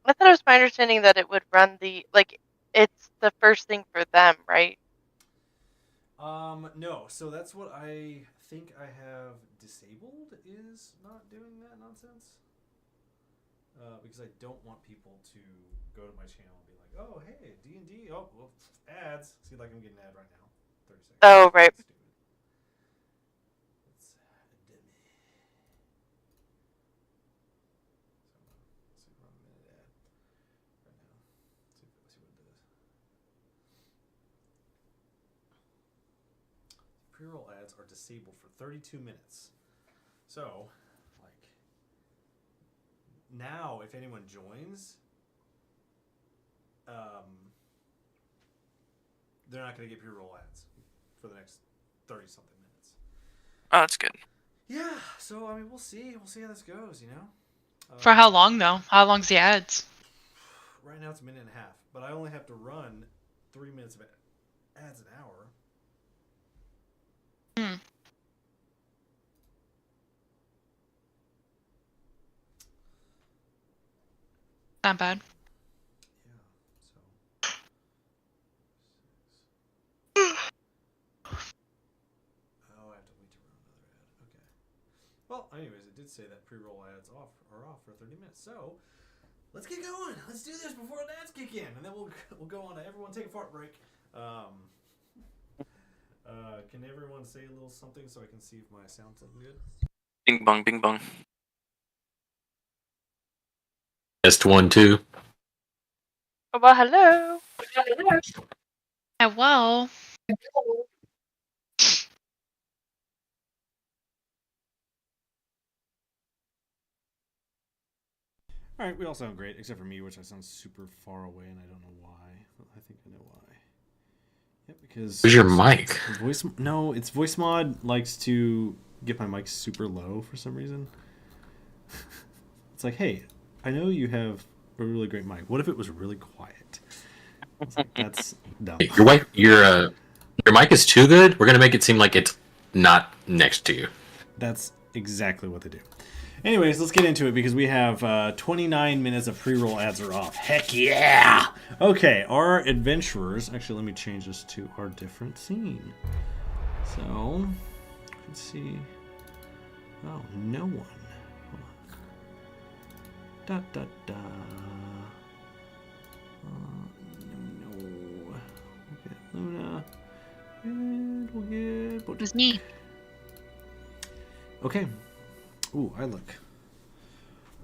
I thought it was my understanding that it would run it's the first thing for them, right? No. So that's what I think I have disabled is not doing that nonsense. Because I don't want people to go to my channel and be like, "Oh, hey, D&D. Oh, well, ads." See, like I'm getting an ad right now. 30 seconds. Oh, right. That's stupid. It's dummy. So, let's see, run a minute ad right now. Let's see what it does. Pre-roll ads are disabled for 32 minutes. So, like, now if anyone joins, they're not going to get pre-roll ads for the next 30 something minutes. Oh, that's good. Yeah, so I mean, we'll see how this goes. For how long though? How long's the ads? Right now it's a minute and a half, but I only have to run 3 minutes of ads an hour. Not bad. Yeah, so. Oh, I have to wait to run another ad. Okay. Well, anyways, it did say that pre-roll ads are off for 30 minutes. So, let's get going. Let's do this before the ads kick in, and then we'll go on to everyone take a fart break. Can everyone say a little something so I can see if my sound's looking good? Bing bong, bing bong. Test 1, 2. Oh, well, hello. Well. All right, we all sound great, except for me, which I sound super far away, and I don't know why. I think I know why. Yep, because Where's your mic? It's voice mod likes to get my mic super low for some reason. It's like, hey, I know you have a really great mic. What if it was really quiet? It's like, that's dumb. Your mic is too good. We're gonna make it seem like it's not next to you. That's exactly what they do. Anyways, let's get into it because we have 29 minutes of pre-roll ads are off. Heck yeah! Okay, our adventurers. Actually, let me change this to our different scene. So, let's see. Oh, no one. Hold on. Da da da. No. We'll get Luna. And we'll get. It was me. Okay. Ooh, I look.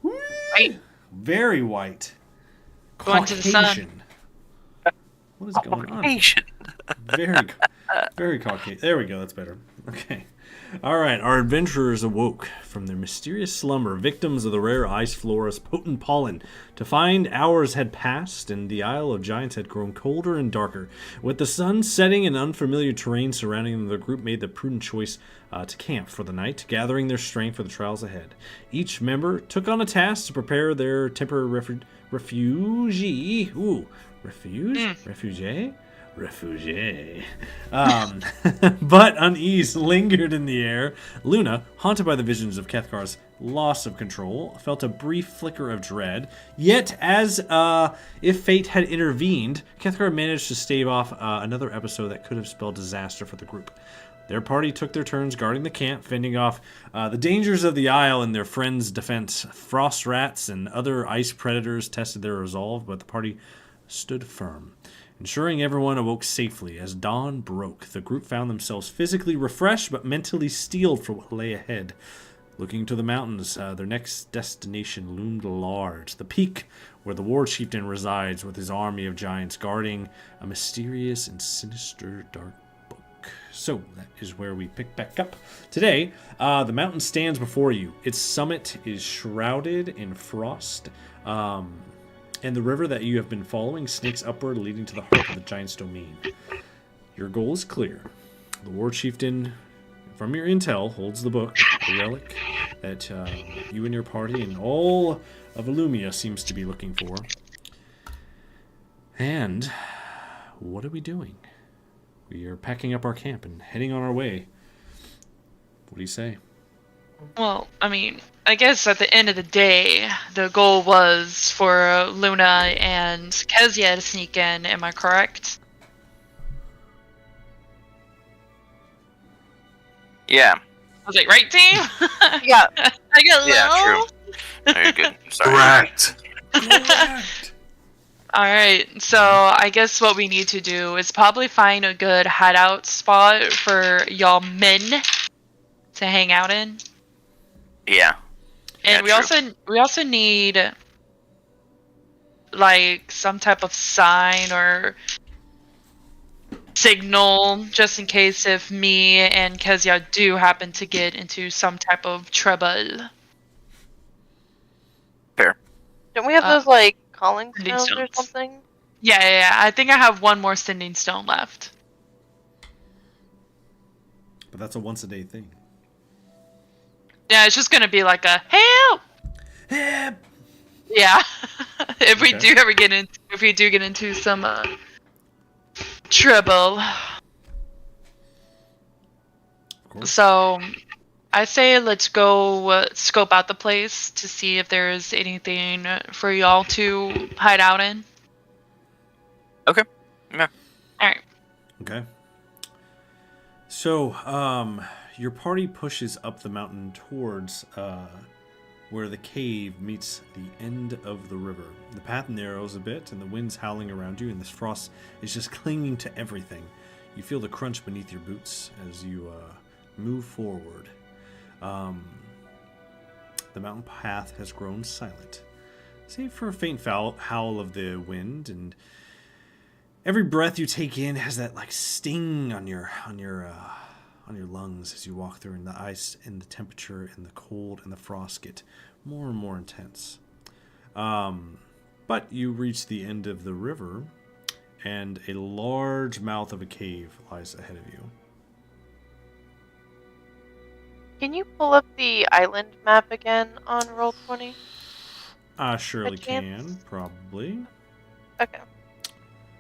White. Very white. Going to the sun. What is going on? Caucasian. Very Caucasian. There we go. That's better. Okay. All right. Our adventurers awoke from their mysterious slumber, victims of the rare ice flora's potent pollen, to find hours had passed and the Isle of Giants had grown colder and darker. With the sun setting and unfamiliar terrain surrounding them, the group made the prudent choice to camp for the night, gathering their strength for the trials ahead. Each member took on a task to prepare their temporary refugee. Ooh, refugee. But unease lingered in the air. Luna, haunted by the visions of Kethkar's loss of control, felt a brief flicker of dread. Yet, as if fate had intervened, Kethkar managed to stave off another episode that could have spelled disaster for the group. Their party took their turns guarding the camp, fending off the dangers of the Isle in their friends' defense. Frost rats and other ice predators tested their resolve, but the party stood firm. Ensuring everyone awoke safely as dawn broke, the group found themselves physically refreshed but mentally steeled for what lay ahead. Looking to the mountains, their next destination loomed large, the peak where the war chieftain resides with his army of giants guarding a mysterious and sinister dark book. So that is where we pick back up. Today, the mountain stands before you. Its summit is shrouded in frost. And the river that you have been following snakes upward, leading to the heart of the giant's domain. Your goal is clear. The war chieftain, from your intel, holds the book, the relic that you and your party and all of Illumia seems to be looking for. And what are we doing? We are packing up our camp and heading on our way. What do you say? Well, I mean, I guess at the end of the day, the goal was for Luna and Kezia to sneak in. Am I correct? Yeah. I was like, right, team? Yeah. I get Yeah, low. true. Very good. Sorry. Correct. Correct. Alright, so I guess what we need to do is probably find a good hideout spot for y'all men to hang out in. Yeah. And Yeah, we also need like some type of sign or signal just in case if me and Kezia do happen to get into some type of trouble. Fair. Don't we have Uh, those like calling sending stones or stones. something? Yeah. I think I have one more sending stone left. But that's a once a day thing. Yeah, it's just gonna be like a help. Help! Yeah. If we Okay. do get into some trouble. Of course. So I say let's go scope out the place to see if there's anything for y'all to hide out in. Okay. Yeah. Alright. Okay. So, your party pushes up the mountain towards where the cave meets the end of the river. The path narrows a bit, and the wind's howling around you, and this frost is just clinging to everything. You feel the crunch beneath your boots as you move forward. The mountain path has grown silent, save for a faint howl of the wind, and every breath you take in has that like sting on your lungs as you walk through, and the ice and the temperature and the cold and the frost get more and more intense. But you reach the end of the river, and a large mouth of a cave lies ahead of you. Can you pull up the island map again on Roll20? I surely A chance? can, probably. Okay.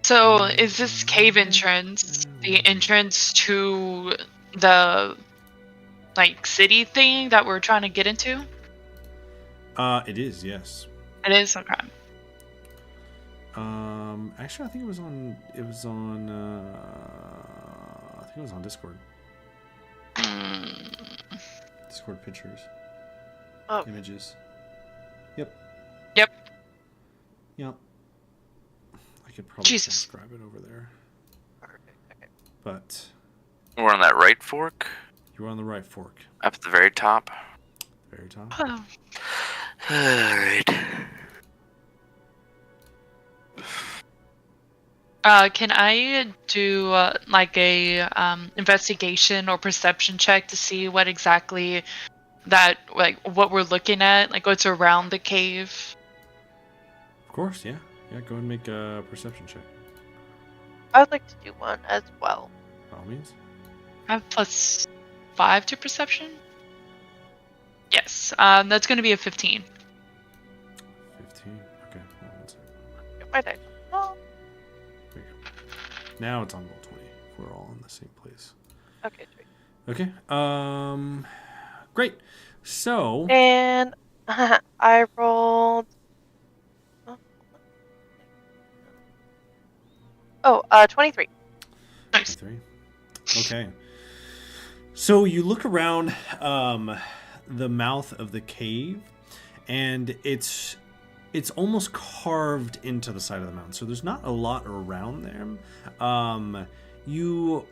So is this cave entrance the entrance to the like city thing that we're trying to get into? It is, yes. It is? Okay. Actually, I think it was on I think it was on Discord. Discord pictures. Oh. Images. Yep. Yep. Yep. I could probably Jesus. describe it over there. Perfect. Okay. But We're on that right fork. you're on the right fork. Up at the very top. Very top. Oh. Alright. Can I do like a investigation or perception check to see what exactly what we're looking at, like what's around the cave? Of course, yeah. Yeah, go and make a perception check. I would like to do one as well. By all means. I have +5 to perception. Yes, that's going to be a 15. 15. Okay, hold on one second. Get my dice. Oh, There you go. Now it's on roll 20. We're all in the same place. okay, sweet. Okay. Great. So And I rolled. Oh, 23. Nice. 23. Okay. So you look around the mouth of the cave, and it's almost carved into the side of the mountain. So there's not a lot around there. You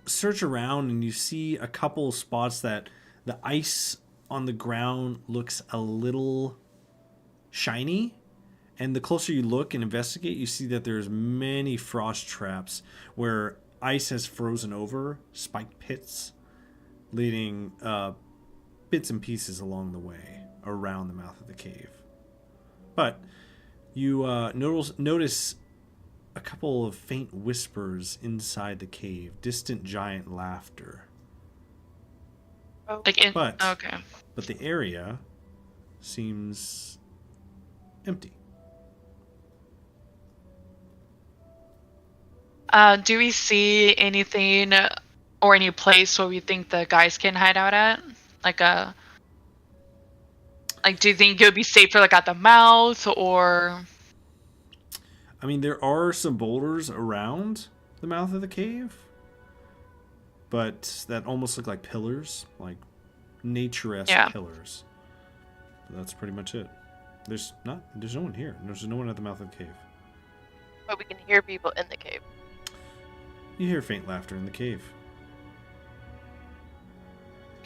search around and you see a couple spots that the ice on the ground looks a little shiny. And the closer you look and investigate, you see that there's many frost traps where ice has frozen over spiked pits, leading bits and pieces along the way around the mouth of the cave. But you notice a couple of faint whispers inside the cave, distant giant laughter. Oh, Like in But- okay. But the area seems empty. Do we see anything or any place where we think the guys can hide out at? Like a Like, do you think it would be safer, like, at the mouth, or... I mean, there are some boulders around the mouth of the cave, but that almost look like pillars, like nature-esque pillars. But that's pretty much it. There's no one here. There's no one at the mouth of the cave. But we can hear people in the cave. You hear faint laughter in the cave.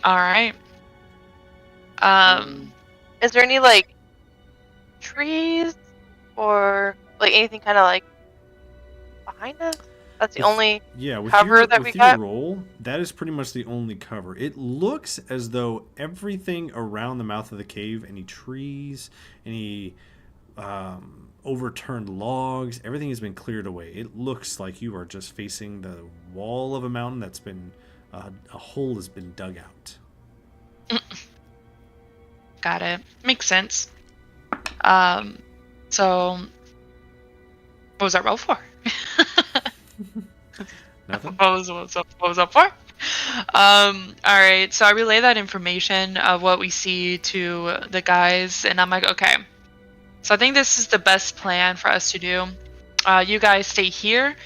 All right. Is there any, like, trees or, like, anything kind of, like, behind us? That's the only cover that we got? With your roll, that is pretty much the only cover. It looks as though everything around the mouth of the cave, any trees, any overturned logs, everything has been cleared away. It looks like you are just facing the wall of a mountain that's been, a hole has been dug out. Got it. Makes sense. So, what was that roll for? Nothing? What was up for? Alright, so I relay that information of what we see to the guys, and I'm like, okay. So I think this is the best plan for us to do. You guys stay here.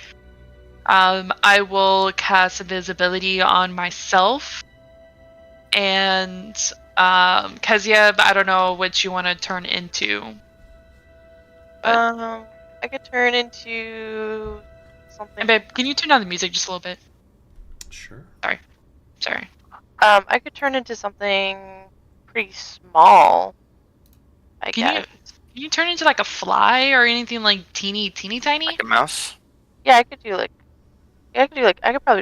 I will cast invisibility on myself. And Kezia, I don't know what you want to turn into. I could turn into something. And babe, can you turn down the music just a little bit? Sure. Sorry. I could turn into something pretty small. I guess. Can you turn into like a fly or anything like teeny tiny? Like a mouse? Yeah, I could probably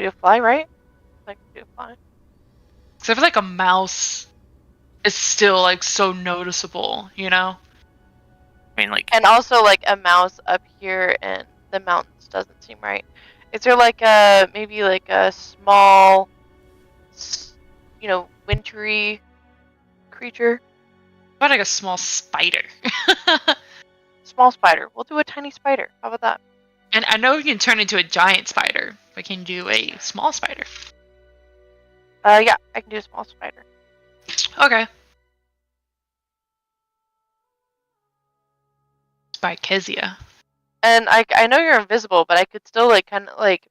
do a fly, right? I could do a fly. Because I feel like a mouse is still like so noticeable, you know? I mean, like... And also, like, a mouse up here in the mountains doesn't seem right. Is there, like, maybe, like, a small, wintry creature? What about like a small spider? Small spider. We'll do a tiny spider. How about that? And I know we can turn into a giant spider. We can do a small spider. Yeah, I can do a small spider. Okay. By Kezia. And I know you're invisible, but I could still, like, kind of, like,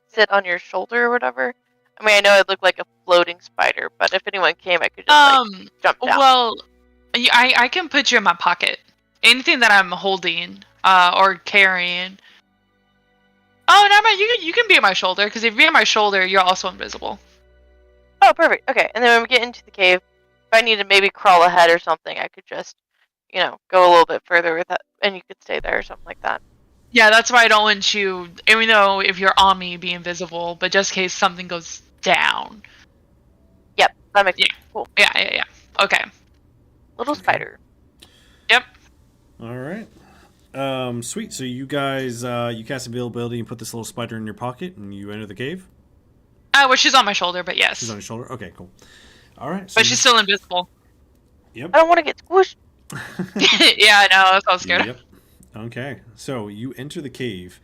sit on your shoulder or whatever. I mean, I know it looked like a floating spider, but if anyone came, I could just, like, jump down. Well, I can put you in my pocket. Anything that I'm holding or carrying. Oh, no, man, you can be on my shoulder, because if you're on my shoulder, you're also invisible. Oh, perfect. Okay, and then when we get into the cave, if I need to maybe crawl ahead or something, I could just, go a little bit further with that, and you could stay there or something like that. Yeah, that's why I don't want you, even though if you're on me, be invisible, but just in case something goes down. Yep, that makes sense. Cool. Yeah. Okay. Little spider. Yep. All right. Sweet. So you guys, you cast availability and put this little spider in your pocket, and you enter the cave? Well, she's on my shoulder, but yes. She's on your shoulder? Okay, cool. All right. So but she's still invisible. Yep. I don't want to get squished. Yeah, I know. I was scared. Yep. Okay. So you enter the cave,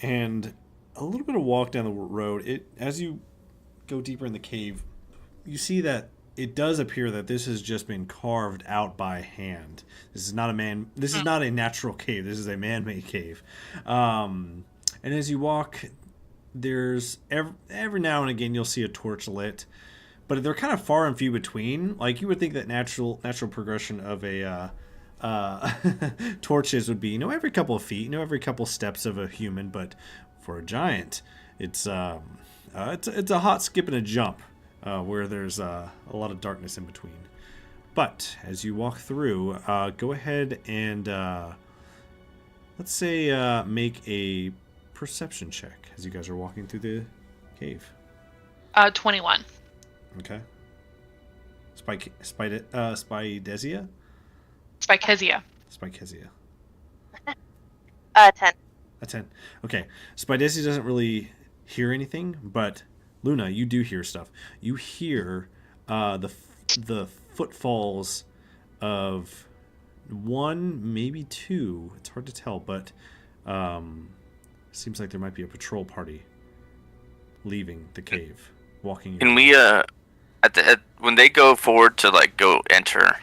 and a little bit of walk down the road. As you go deeper in the cave, you see that it does appear that this has just been carved out by hand. This is not This is not a natural cave. This is a man-made cave. And as you walk, there's every now and again you'll see a torch lit, but they're kind of far and few between. Like you would think that natural progression of a torches would be every couple of feet, every couple steps of a human, but for a giant, it's a hot skip and a jump. Where there's a lot of darkness in between. But as you walk through, go ahead and let's say make a perception check as you guys are walking through the cave. 21. Okay. Spidesia? Spikesia. Spikesia. 10. A 10. Okay. Spidesia doesn't really hear anything, but Luna, you do hear stuff. You hear the footfalls of one, maybe two. It's hard to tell, but seems like there might be a patrol party leaving the cave, walking. Can we? when they go forward to like go enter,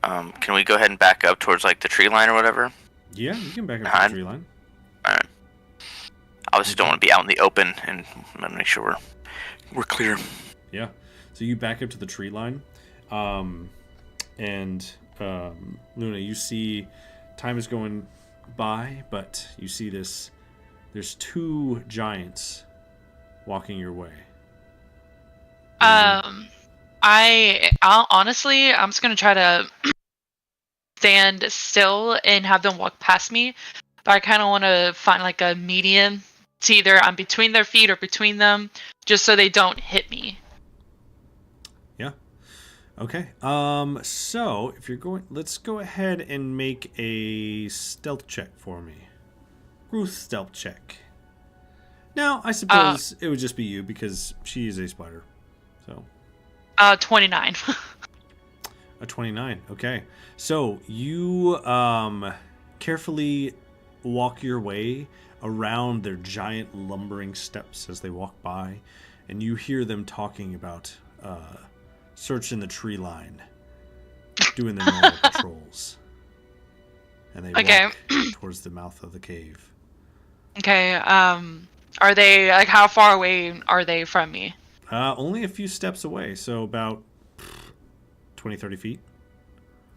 can we go ahead and back up towards like the tree line or whatever? Yeah, you can back up to the tree line. All right. Obviously, don't want to be out in the open, and make sure we're clear. Yeah. So you back up to the tree line, and Luna, you see time is going by, but you see this. There's 2 giants walking your way. I'll honestly, I'm just gonna try to stand still and have them walk past me, but I kind of want to find like a median. It's either I'm between their feet or between them, just so they don't hit me. Yeah. Okay. So if you're going, let's go ahead and make a stealth check for me. Ruth stealth check. Now, I suppose it would just be you because she is a spider. So. 29. A 29. Okay. So you carefully walk your way around their giant lumbering steps as they walk by, and you hear them talking about searching the tree line, doing their normal patrols. And they walk towards the mouth of the cave. Okay. Are they like how far away are they from me? Only a few steps away, so about 20, 30 feet.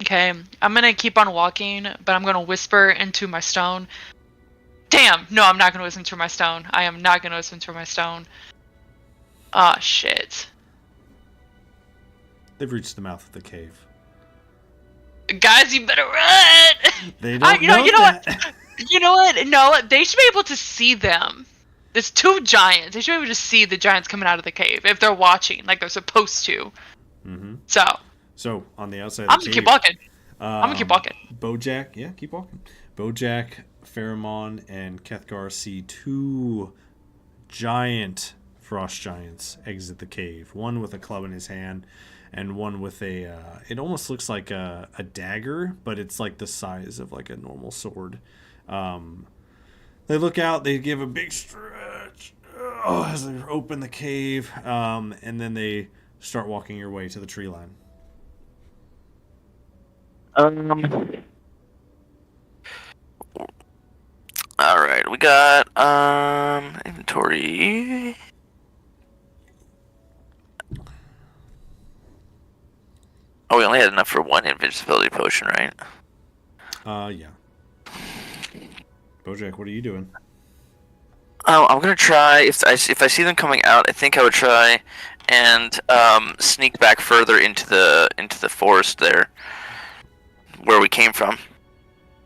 Okay, I'm gonna keep on walking, but I'm gonna whisper into my stone. Damn! No, I'm not gonna listen to my stone. I am not gonna listen to my stone. Ah, shit. They've reached the mouth of the cave. Guys, you better run! They don't know what? that. You know what? No, they should be able to see them. There's 2 giants. They should be able to see the giants coming out of the cave if they're watching, like they're supposed to. Mm-hmm. So on the outside of I'm the gonna cave, keep walking. I'm gonna keep walking. Bojack, yeah, keep walking. Bojack, Pheromon, and Kethgar see 2 giant frost giants exit the cave. One with a club in his hand, and one with a. It almost looks like a dagger, but it's like the size of like a normal sword. They look out. They give a big stretch as they open the cave, and then they start walking your way to the tree line. All right, we got inventory. Oh, we only had enough for 1 invisibility potion, right? Yeah. Bojack, what are you doing? Oh, I'm gonna try. If I see them coming out, I think I would try and sneak back further into the forest there, where we came from.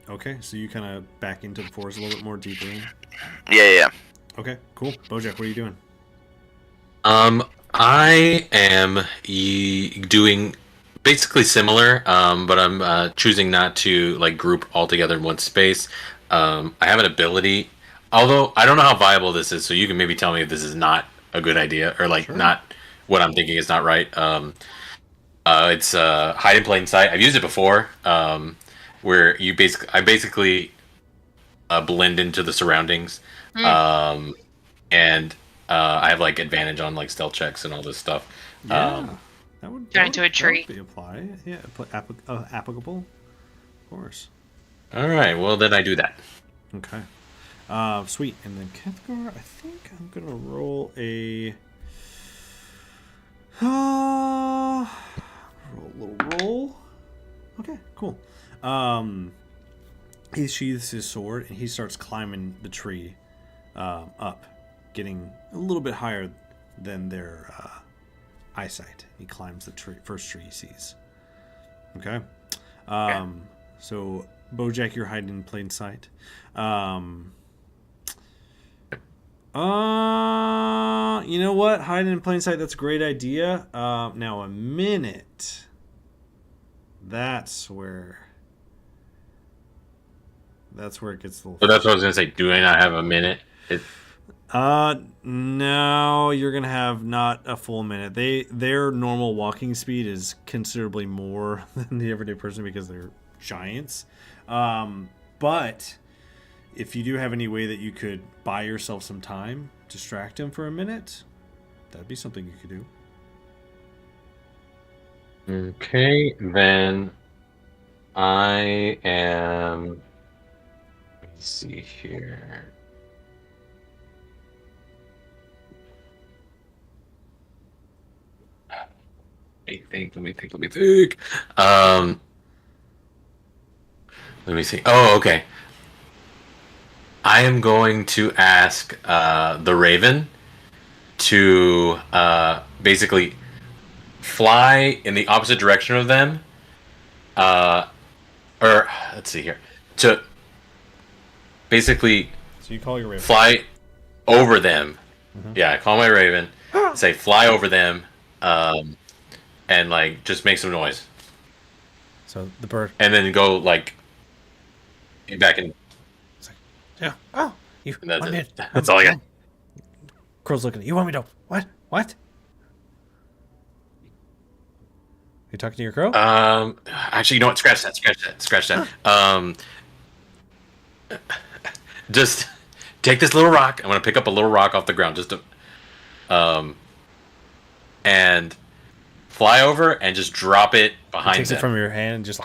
Okay, so you kind of back into the forest a little bit more deeper in. Yeah. Okay, cool. Bojack, what are you doing? I am doing basically similar, but I'm choosing not to like group all together in one space. I have an ability, although I don't know how viable this is, so you can maybe tell me if this is not a good idea or like not what I'm thinking is not right. It's hide in plain sight. I've used it before, where I basically blend into the surroundings, and I have like advantage on like stealth checks and all this stuff. Yeah, that would Turn into a tree. That would be apply. Yeah, applicable, of course. All right, well then I do that. Okay, sweet. And then Kethgar, I think I'm gonna roll a roll. Okay, cool. He sheathes his sword and he starts climbing the tree up, getting a little bit higher than their eyesight. He climbs the first tree he sees. Okay. So Bojack, you're hiding in plain sight. You know what? Hiding in plain sight, that's a great idea. Now a minute. That's where it gets a little. So that's what I was gonna say. Do I not have a minute? No, you're gonna have not a full minute. Their normal walking speed is considerably more than the everyday person because they're giants. But if you do have any way that you could buy yourself some time, distract him for a minute, that'd be something you could do. Okay, then I am. Let me see here. Let me think. Let me see. Oh, okay. I am going to ask the Raven to basically fly in the opposite direction of them. Or let's see here. To basically So you call your Raven. fly over them. Yeah, I call my Raven. Say fly over them, and like just make some noise, So the bird. and then go like back in. It's like, yeah. Oh, you And that's want me it. to- That's all I got. Crow's looking at you. Want me to? What? What? You talking to your crow? Actually, you know what? Scratch that. Just take this little rock. I'm gonna pick up a little rock off the ground, and fly over and just drop it behind Takes them. it from your hand and just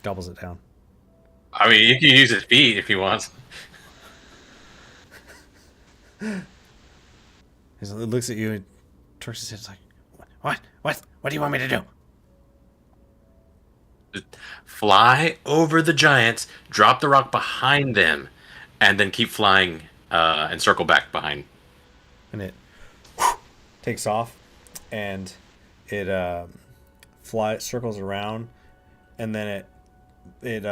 gobbles it down. I mean, you can use his feet if he wants. He looks at you and turns his head. It's like, what? What do you want me to do? Just fly over the giants, drop the rock behind them, and then keep flying and circle back behind. And it takes off, and it circles around, and then it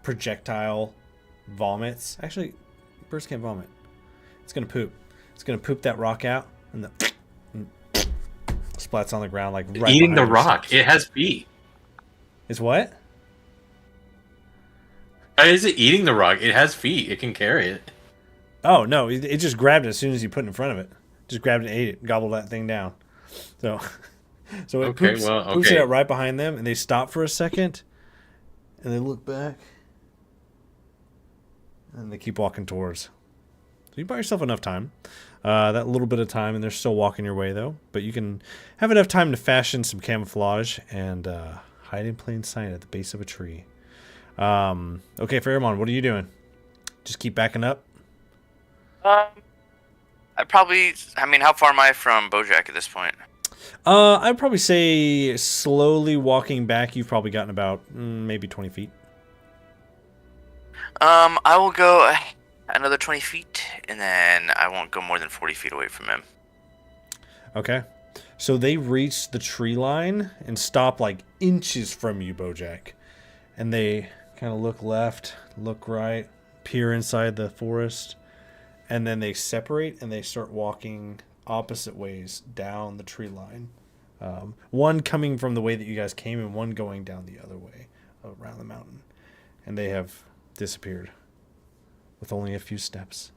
projectile vomits. Actually, birds can't vomit. It's gonna poop. It's gonna poop that rock out, and splats on the ground like right Eating the behind rock. yourself. It has feet. Is what? Is it eating the rock? It has feet. It can carry it. Oh no! It just grabbed it as soon as you put it in front of it. Just grabbed it, and ate it, gobbled that thing down. So, so it Okay, poops, well, poops it okay. out right behind them, and they stop for a second, and they look back, and they keep walking towards. So you buy yourself enough time, that little bit of time, and they're still walking your way though. But you can have enough time to fashion some camouflage and hide in plain sight at the base of a tree. Okay, Pheromone, what are you doing? Just keep backing up. I mean, how far am I from Bojack at this point? I'd probably say slowly walking back. You've probably gotten about maybe 20 feet. I will go another 20 feet, and then I won't go more than 40 feet away from him. Okay. So they reach the tree line and stop like inches from you, Bojack. And they kind of look left, look right, peer inside the forest, and then they separate and they start walking opposite ways down the tree line. One coming from the way that you guys came and one going down the other way around the mountain. And they have disappeared with only a few steps.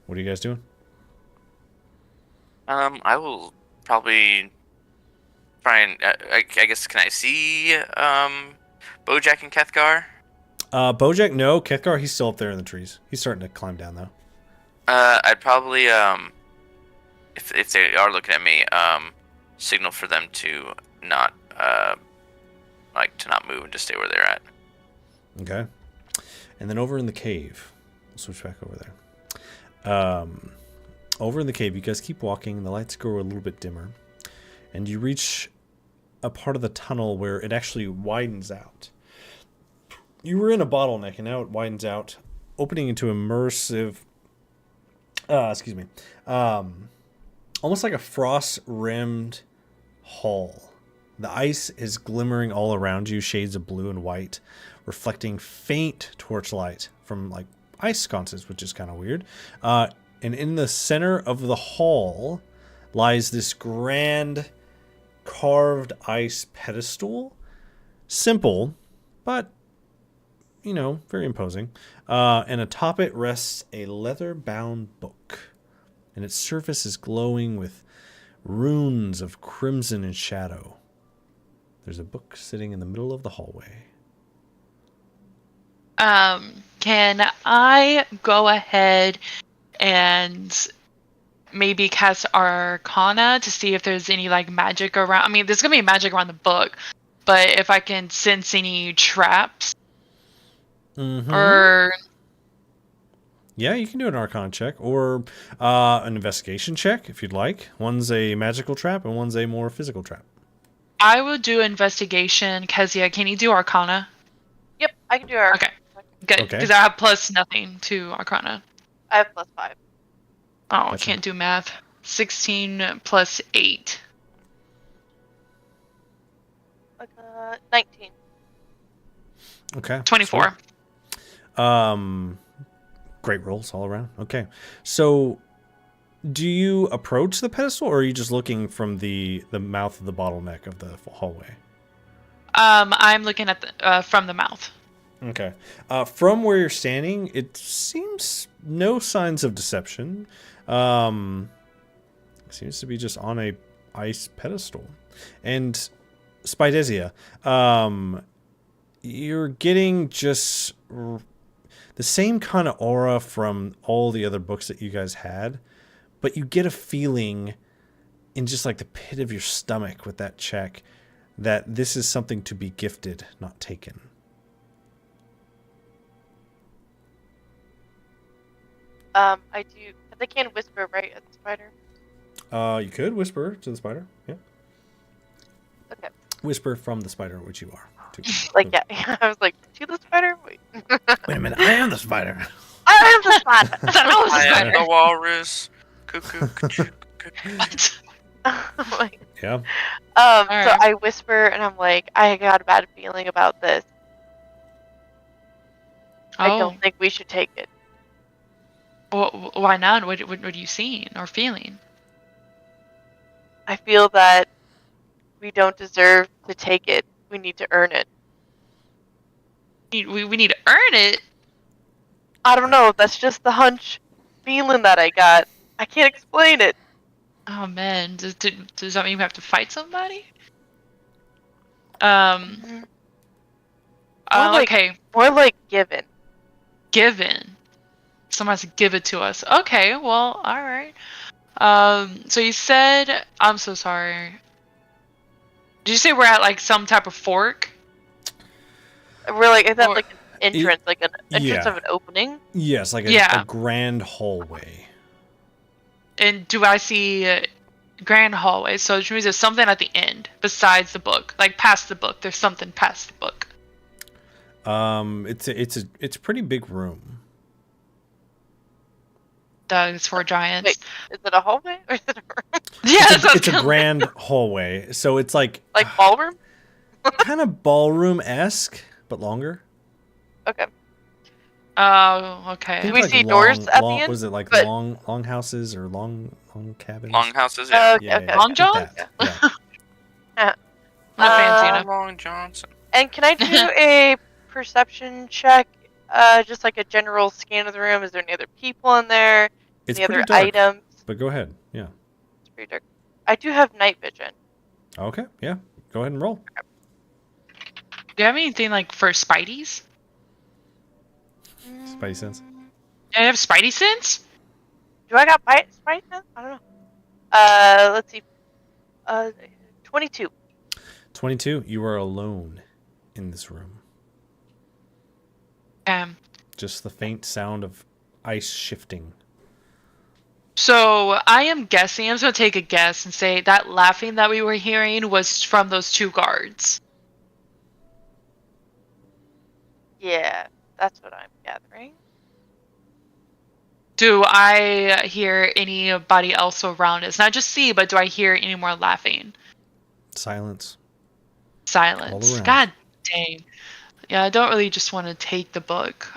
What are you guys doing? I will probably try and I guess, can I see Bojack and Kethgar? Bojack, no. Kethgar, he's still up there in the trees. He's starting to climb down though. I'd probably if they are looking at me, signal for them to not to not move and to stay where they're at. Okay. And then over in the cave, we'll switch back over there. Over in the cave, you guys keep walking. The lights grow a little bit dimmer, and you reach a part of the tunnel where it actually widens out. You were in a bottleneck, and now it widens out, opening into immersive. Almost like a frost-rimmed hall. The ice is glimmering all around you, shades of blue and white, reflecting faint torchlight from like ice sconces, which is kind of weird. And in the center of the hall lies this grand carved ice pedestal. Simple, but, you know, very imposing. And atop it rests a leather-bound book. And its surface is glowing with runes of crimson and shadow. There's a book sitting in the middle of the hallway. Can I go ahead and maybe cast Arcana to see if there's any like magic around. I mean, there's gonna be magic around the book, but if I can sense any traps or Yeah, you can do an Arcana check or an investigation check if you'd like. One's a magical trap and one's a more physical trap. I will do investigation. Kezia, can you do Arcana? Yep, I can do our. Okay, good. Okay. Because I have plus nothing to Arcana. I have +5. Oh, I Gotcha. can't do math. 16 plus 8. Like 19. Okay. 24. Sweet. Great rolls all around. Okay. So do you approach the pedestal or are you just looking from the mouth of the bottleneck of the hallway? I'm looking at the from the mouth. Okay. From where you're standing, it seems no signs of deception. Seems to be just on a ice pedestal. And Spidesia, you're getting just the same kind of aura from all the other books that you guys had, but you get a feeling in just like the pit of your stomach with that check that this is something to be gifted, not taken. I do. They can't whisper, right, at the spider? You could whisper to the spider. Yeah. Okay. Whisper from the spider, which you are. Like, yeah. I was like, to the spider? Wait. Wait a minute. I am the spider. I am the spider! I am the walrus. Cuckoo, cuckoo, cuckoo. What? Like, Yeah. So Alright. I whisper and I'm like, I got a bad feeling about this. I don't think we should take it. Well, why not? What are you seeing or feeling? I feel that we don't deserve to take it. We need to earn it. We need to earn it. I don't know. That's just the hunch feeling that I got. I can't explain it. Oh man, does that mean we have to fight somebody? More like- Okay, More like given. given. Someone has to give it to us. Okay, well, all right. So you said, I'm so sorry. Did you say we're at like some type of fork? We're like, is that Or- like an entrance, like an entrance Yeah. of an opening? Yes, like Yeah. a grand hallway. And do I see grand hallway? So which means there's something at the end besides the book, like past the book. There's something past the book. It's a pretty big room. It's for giants. Wait, is it a hallway or is it a room? Yeah, that's what It's a grand hallway, so it's like Like ballroom? kind of ballroom-esque, but longer. Okay. Oh, okay. Do we see doors at the end? Was it like But- long houses or long cabins? Longhouses, yeah. Okay, okay. Long like John? that, yeah. Not fancy enough. Long Johnson. And can I do a perception check? Just like a general scan of the room. Is there any other people in there? It's Any pretty other dark, items? but go ahead. Yeah. It's pretty dark. I do have night vision. Okay. Yeah. Go ahead and roll. Do you have anything like for Spideys? Spidey sense. Do you have Spidey sense? Do I got spidey sense? I don't know. Let's see. 22. 22. You are alone in this room. Just the faint sound of ice shifting. So I am guessing. I'm just gonna take a guess and say that laughing that we were hearing was from those two guards. Yeah, that's what I'm gathering. Do I hear anybody else around us? Not just see, but do I hear any more laughing? Silence. Silence. All around. God dang. Yeah, I don't really just want to take the book.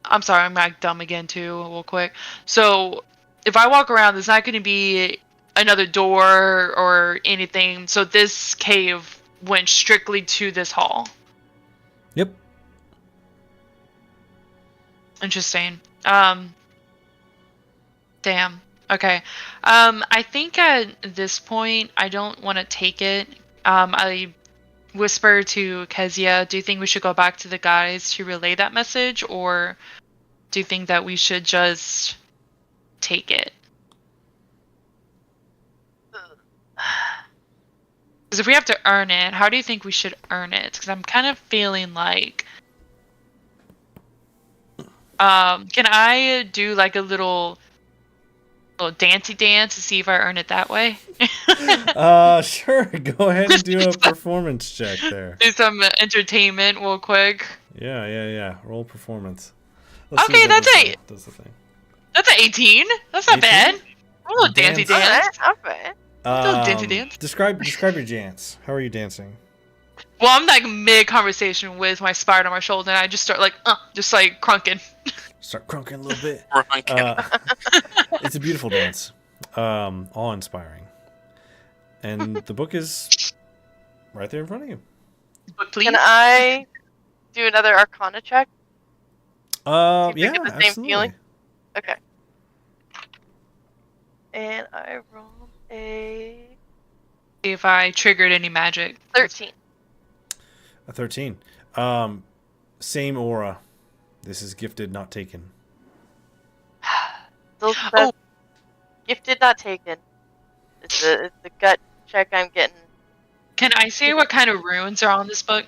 I'm sorry, I'm like dumb again too, real quick. So if I walk around, there's not going to be another door or anything. So this cave went strictly to this hall. Yep. Interesting. Damn. Okay. I think at this point, I don't want to take it. I whisper to Kezia, do you think we should go back to the guys to relay that message, or do you think that we should just take it? Because if we have to earn it, how do you think we should earn it? Because I'm kind of feeling like, can I do like a little dancey dance to see if I earn it that way? Sure. Go ahead and do a performance check there. Do some entertainment real quick. Yeah. Roll performance. Let's see Okay, if that's that does the thing. That's an 18. That's not 18? bad. A little dancey dance. Okay. Dancey dance. Describe your dance. How are you dancing? Well, I'm like mid conversation with my spider on my shoulder, and I just start like, just like crunking. Start crunking a little bit. Crunking. It's a beautiful dance, awe-inspiring, and the book is right there in front of you. But please. Can I do another Arcana check? Yeah, See if we get the same absolutely. feeling? Okay. And I rolled a See if I triggered any magic. 13. A 13. Same aura. This is gifted, not taken. Still says gifted, not taken. It's the gut check I'm getting. Can I see what kind of runes are on this book?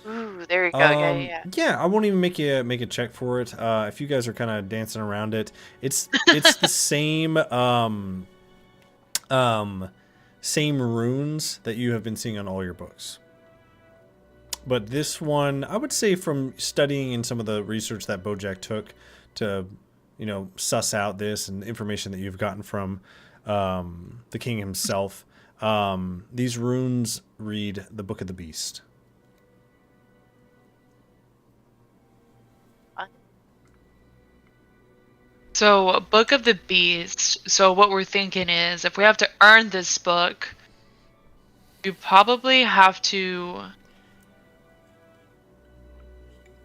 Ooh, there you go. Yeah. Yeah, I won't even make a check for it. If you guys are kind of dancing around it, it's the same runes that you have been seeing on all your books. But this one, I would say, from studying in some of the research that Bojack took to, suss out this and information that you've gotten from the king himself, these runes read the Book of the Beast. So, Book of the Beast. So, what we're thinking is, if we have to earn this book, you probably have to.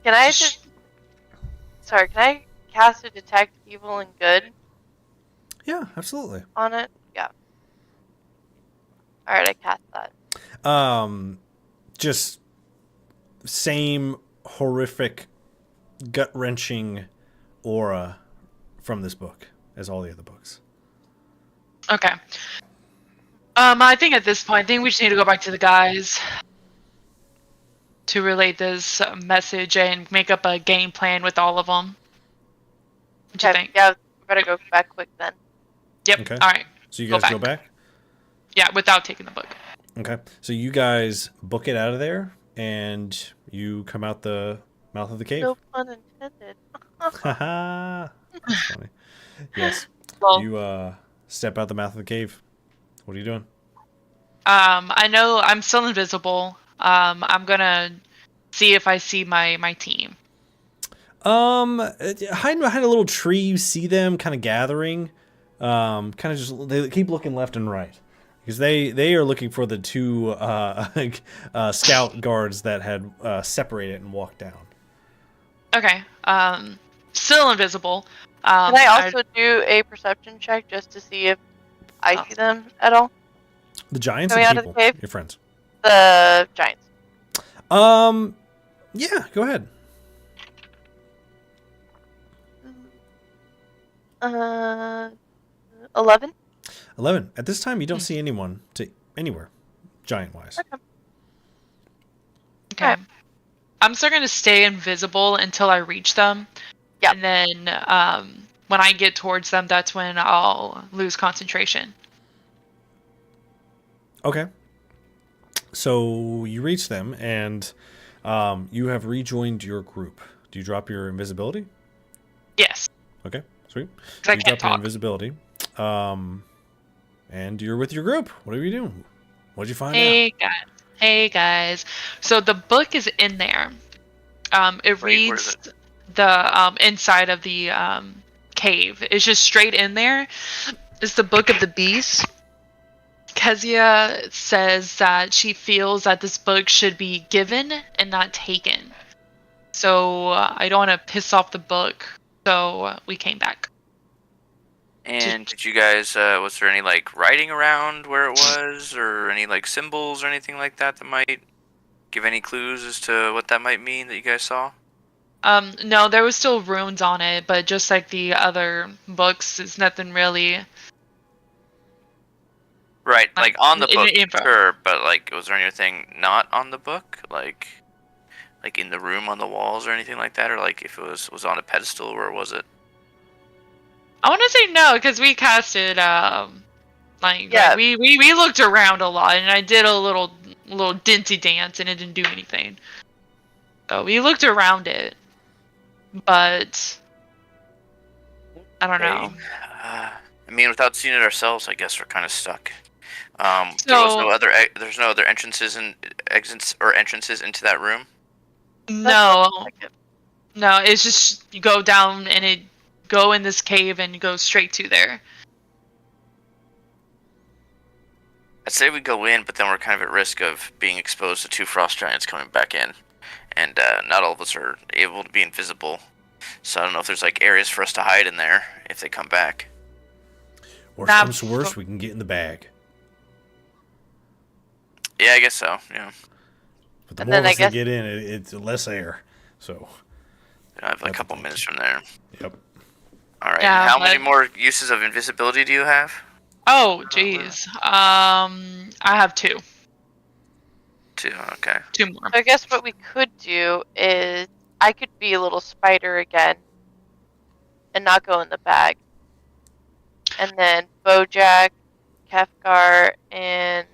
Can I just... Sorry, can I cast a Detect Evil and Good Yeah, absolutely. on it? Yeah. Alright, I cast that. Just same horrific, gut-wrenching aura from this book as all the other books. Okay. I think at this point, I think we just need to go back to the guys to relate this message and make up a game plan with all of them. What do you think? Yeah, we better go back quick then. Yep. Okay. All right. So you guys go back? Yeah, without taking the book. Okay. So you guys book it out of there, and you come out the mouth of the cave. No pun intended. Haha. That's funny. Yes. Well, You step out the mouth of the cave. What are you doing? I know I'm still invisible. I'm gonna see if I see my team. Hiding behind a little tree, you see them kind of gathering. They keep looking left and right because they are looking for the two scout guards that had separated and walked down. Okay. Still invisible. Can I also do a perception check just to see if I see them at all? The giants Coming or out the of the people? cave? Your friends. The giants. Yeah, go ahead. 11. 11. At this time, you don't see anyone anywhere, giant-wise. Okay. I'm still gonna stay invisible until I reach them. Yeah. And then when I get towards them, that's when I'll lose concentration. Okay. So you reach them, and you have rejoined your group. Do you drop your invisibility? Yes. Okay, sweet. 'Cause I You can't drop your talk. invisibility. And you're with your group. What are you doing? What'd you find Hey out? guys. Hey guys. So the book is in there. It Wait, where reads is it? the inside of the cave. It's just straight in there. It's the Book of the Beast. Kezia says that she feels that this book should be given and not taken. So I don't want to piss off the book. So we came back. And did you guys, was there any, writing around where it was, or any, symbols or anything like that that might give any clues as to what that might mean that you guys saw? No, there was still runes on it, but just like the other books, it's nothing really. Right, like on the book, info. sure, but like, was there anything not on the book, like in the room on the walls or anything like that, or like if it was on a pedestal, where was it? I want to say no, because we casted, like, Yeah. we looked around a lot, and I did a little dinty dance, and it didn't do anything. So we looked around it, but I don't know. I mean, without seeing it ourselves, I guess we're kind of stuck. There's no other entrances and exits or entrances into that room. No, no, it's just you go down and it go in this cave and you go straight to there. I'd say we go in, but then we're kind of at risk of being exposed to 2 frost giants coming back in, and not all of us are able to be invisible. So I don't know if there's like areas for us to hide in there if they come back. Worst comes to worst, we can get in the bag. Yeah, I guess so. Yeah. But the more of us that get in, it's less air. So. I have a couple minutes from there. Yep. All right. Yeah, how many more uses of invisibility do you have? Oh, jeez. I have 2. 2. Okay. 2 more. So I guess what we could do is I could be a little spider again, and not go in the bag. And then Bojack, Kefgar, and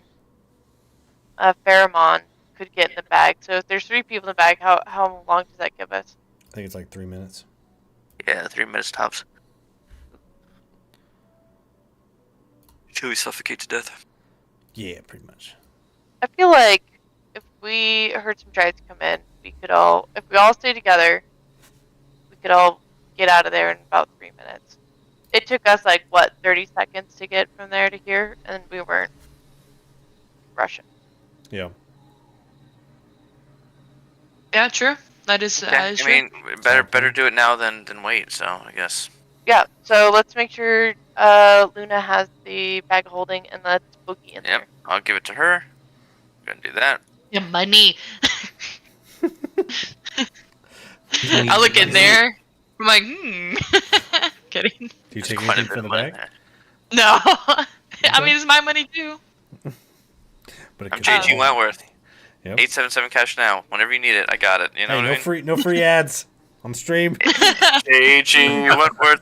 Pheromone could get in the bag. So if there's 3 people in the bag, how long does that give us? I think it's like 3 minutes. Yeah, 3 minutes tops. Until we suffocate to death. Yeah, pretty much. I feel like if we heard some giants come in, if we all stay together, we could all get out of there in about 3 minutes. It took us 30 seconds to get from there to here, and we weren't rushing. Yeah. Yeah, true. That is, okay. that is true. I mean, better do it now than wait, so I guess. Yeah, so let's make sure Luna has the bag of holding, and let's Boogie in there. Yep, I'll give it to her. I'm gonna do that. Yeah, money. I look in there. I'm like, Kidding. Do you take anything from the bag? No. I mean, it's my money too. But I'm JG Wentworth. Yep. 877 cash now. Whenever you need it, I got it. You know what I mean? No free ads on stream. JG Wentworth.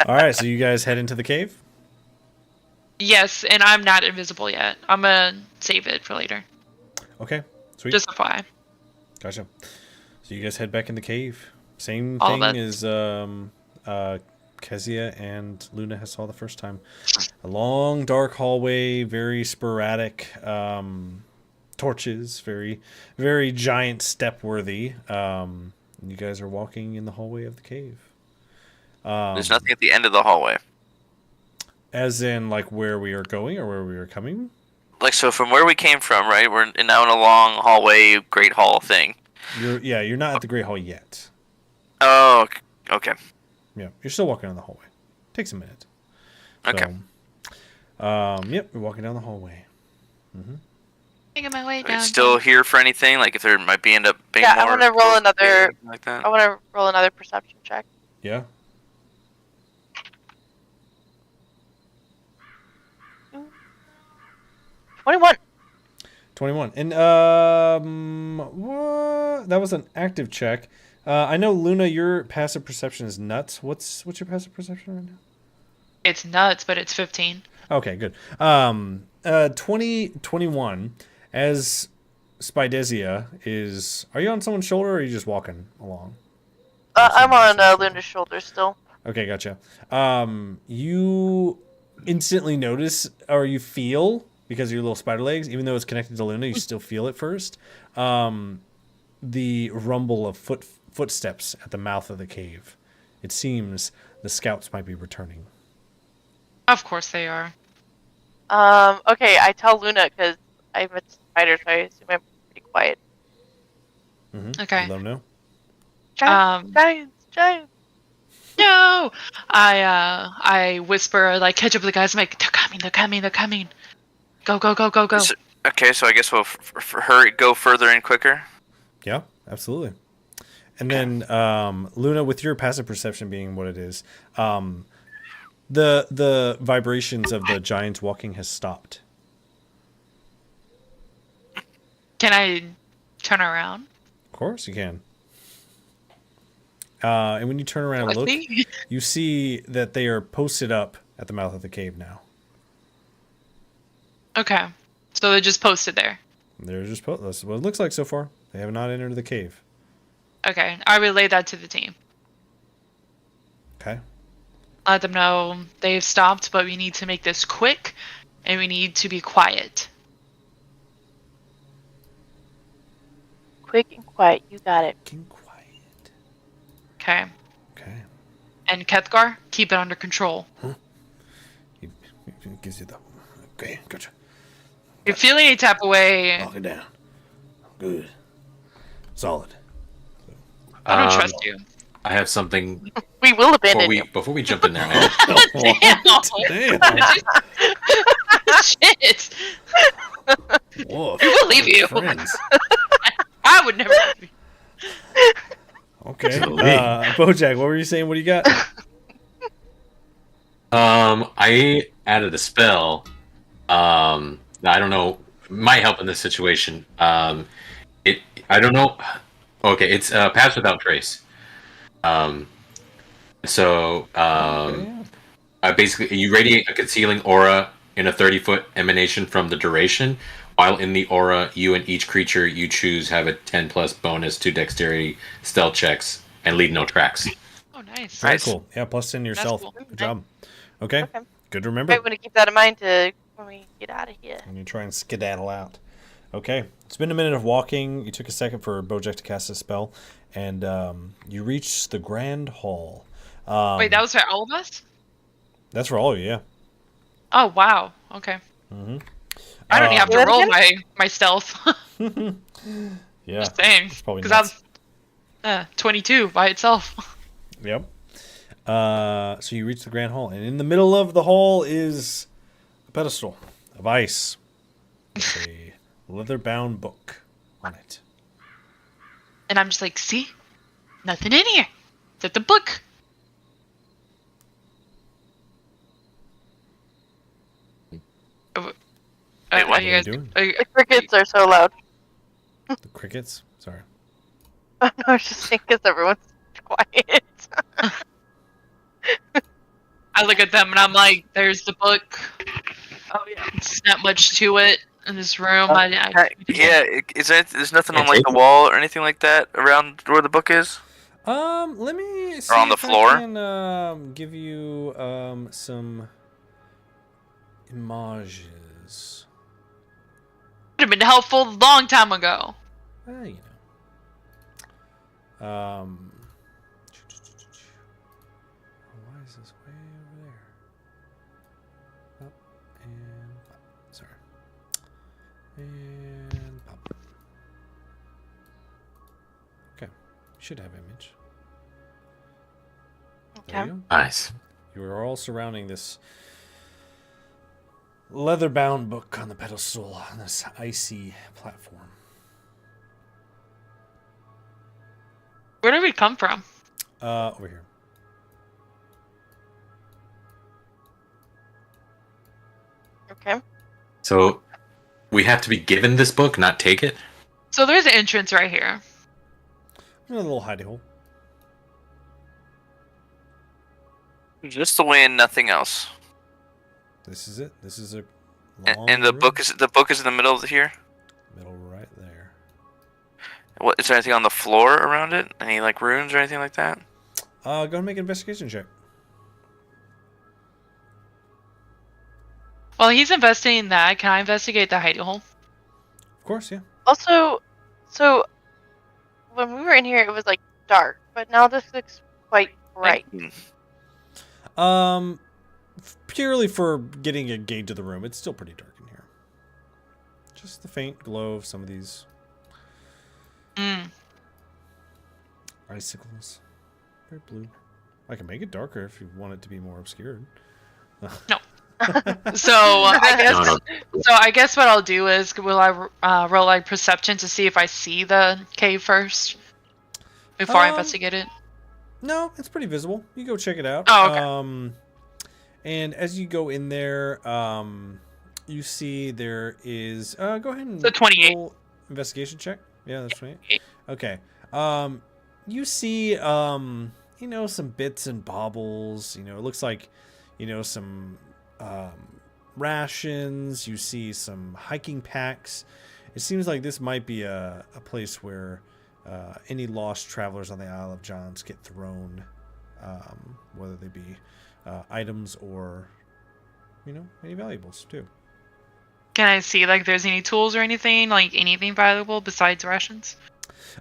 All right, so you guys head into the cave? Yes, and I'm not invisible yet. I'm gonna save it for later. Okay, sweet. Just a fly. Gotcha. So you guys head back in the cave. Same All thing as Kezia and Luna saw the first time. A long, dark hallway, very sporadic torches, very, very giant step worthy. You guys are walking in the hallway of the cave. There's nothing at the end of the hallway. As in, where we are going or where we are coming? So from where we came from, right? We're now in a long hallway, Great Hall thing. You're not at the Great Hall yet. Oh, okay. Yeah, you're still walking down the hallway. Takes a minute. Okay. So, yep, we're walking down the hallway. Mm-hmm. Making my way Are down. you still here for anything? If there might be end up being more. I want to roll another. Like that? I want to roll another perception check. Yeah. 21. 21. And what? That was an active check. I know, Luna, your passive perception is nuts. What's your passive perception right now? It's nuts, but it's 15. Okay, good. 21. As Spidezia is... Are you on someone's shoulder, or are you just walking along? I'm on Luna's shoulder still. Okay, gotcha. You instantly notice, or you feel, because of your little spider legs, even though it's connected to Luna, you still feel it first, the rumble of footsteps at the mouth of the cave. It seems the scouts might be returning. Of course they are. Okay, I tell Luna because I'm a spider, so I assume I'm pretty quiet. Mm-hmm. Okay. Let them know. Giants. No! I whisper, catch up with the guys. I'm like, they're coming. Go. Okay, so I guess we'll go further in quicker. Yeah, absolutely. And then Luna, with your passive perception being what it is, the vibrations of the giants walking has stopped. Can I turn around? Of course you can. And when you turn around and look, you see that they are posted up at the mouth of the cave now. Okay. So they're just posted there. They're just that's what it looks like so far. They have not entered the cave. Okay. I relay that to the team. Okay. Let them know they've stopped, but we need to make this quick, and we need to be quiet. Quick and quiet. You got it. King quiet. Okay. Okay. And Kethgar, keep it under control. Huh? He gives you the... Okay, gotcha. You're feeling a tap away. Lock it down. Good. Solid. I don't trust you. I have something We will abandon you. before we jump in there. Damn. Shit. Woof. I believe you. Friends. I would never. Okay. Bojack, what were you saying? What do you got? I added a spell. I don't know. Might help in this situation. I don't know. Okay, it's Pass Without Trace. Basically, you radiate a concealing aura in a 30-foot emanation from the duration. While in the aura, you and each creature you choose have a 10+ bonus to dexterity stealth checks and leave no tracks. Oh, nice. Very cool. Yeah, plus 10 yourself. Cool. Good job. Okay. Good to remember. Might want to keep that in mind when we get out of here. And you try and skedaddle out. Okay. It's been a minute of walking. You took a second for Bojack to cast a spell, and you reach the Grand Hall. Wait, that was for all of us? That's for all of you, yeah. Oh, wow. Okay. Mm-hmm. I don't even have to roll my stealth. Yeah. Just saying. Because I'm 22 by itself. Yep. So you reach the Grand Hall, and in the middle of the hall is a pedestal of ice with a leather-bound book on it. And I'm just like, see? Nothing in here. It's at the book. Wait, what Are you are guys you doing? The crickets are so loud. The crickets? Sorry. I was just saying because everyone's quiet. I look at them and I'm like, there's the book. Oh yeah. There's not much to it in this room. There's nothing on like the wall or anything like that around where the book is? Let me see or on the if floor? I can give you some images. Would have been helpful a long time ago. You know. Why is this way over there? Up and pop. Sorry. And pop. Okay. Should have image. There you go. Nice. You are all surrounding this leather-bound book on the pedestal on this icy platform. Where did we come from? Over here. Okay. So we have to be given this book, not take it? So there's an entrance right here. A little hidey hole. Just the way and nothing else. This is it. This is a long And the room. book is in the middle of here. Middle right there. What is there anything on the floor around it? Any like runes or anything like that? Go ahead and make an investigation check. While he's investigating that, can I investigate the hidey hole? Of course, yeah. Also, so when we were in here, it was like dark, but now this looks quite bright. Purely for getting a gauge of the room, it's still pretty dark in here. Just the faint glow of some of these icicles. Very blue. I can make it darker if you want it to be more obscured. No. So I guess what I'll do is, will I roll like perception to see if I see the cave first? before I investigate it? No, it's pretty visible. You go check it out. Oh, okay. And as you go in there, you see there is. Go ahead and So 28. roll investigation check. Yeah, that's 28. 8. Okay. You see, some bits and baubles. It looks like, some rations. You see some hiking packs. It seems like this might be a place where any lost travelers on the Isle of Johns get thrown, whether they be items or, any valuables too. Can I see like there's any tools or anything, like anything valuable besides rations?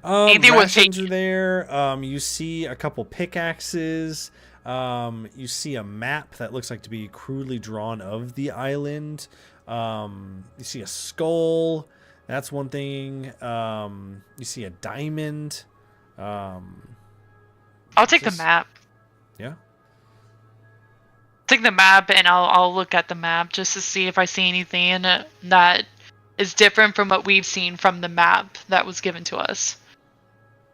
Rations are there. You see a couple pickaxes. You see a map that looks like to be crudely drawn of the island. You see a skull. That's one thing. You see a diamond. I'll take the map. Yeah. Take the map and I'll look at the map just to see if I see anything that is different from what we've seen from the map that was given to us.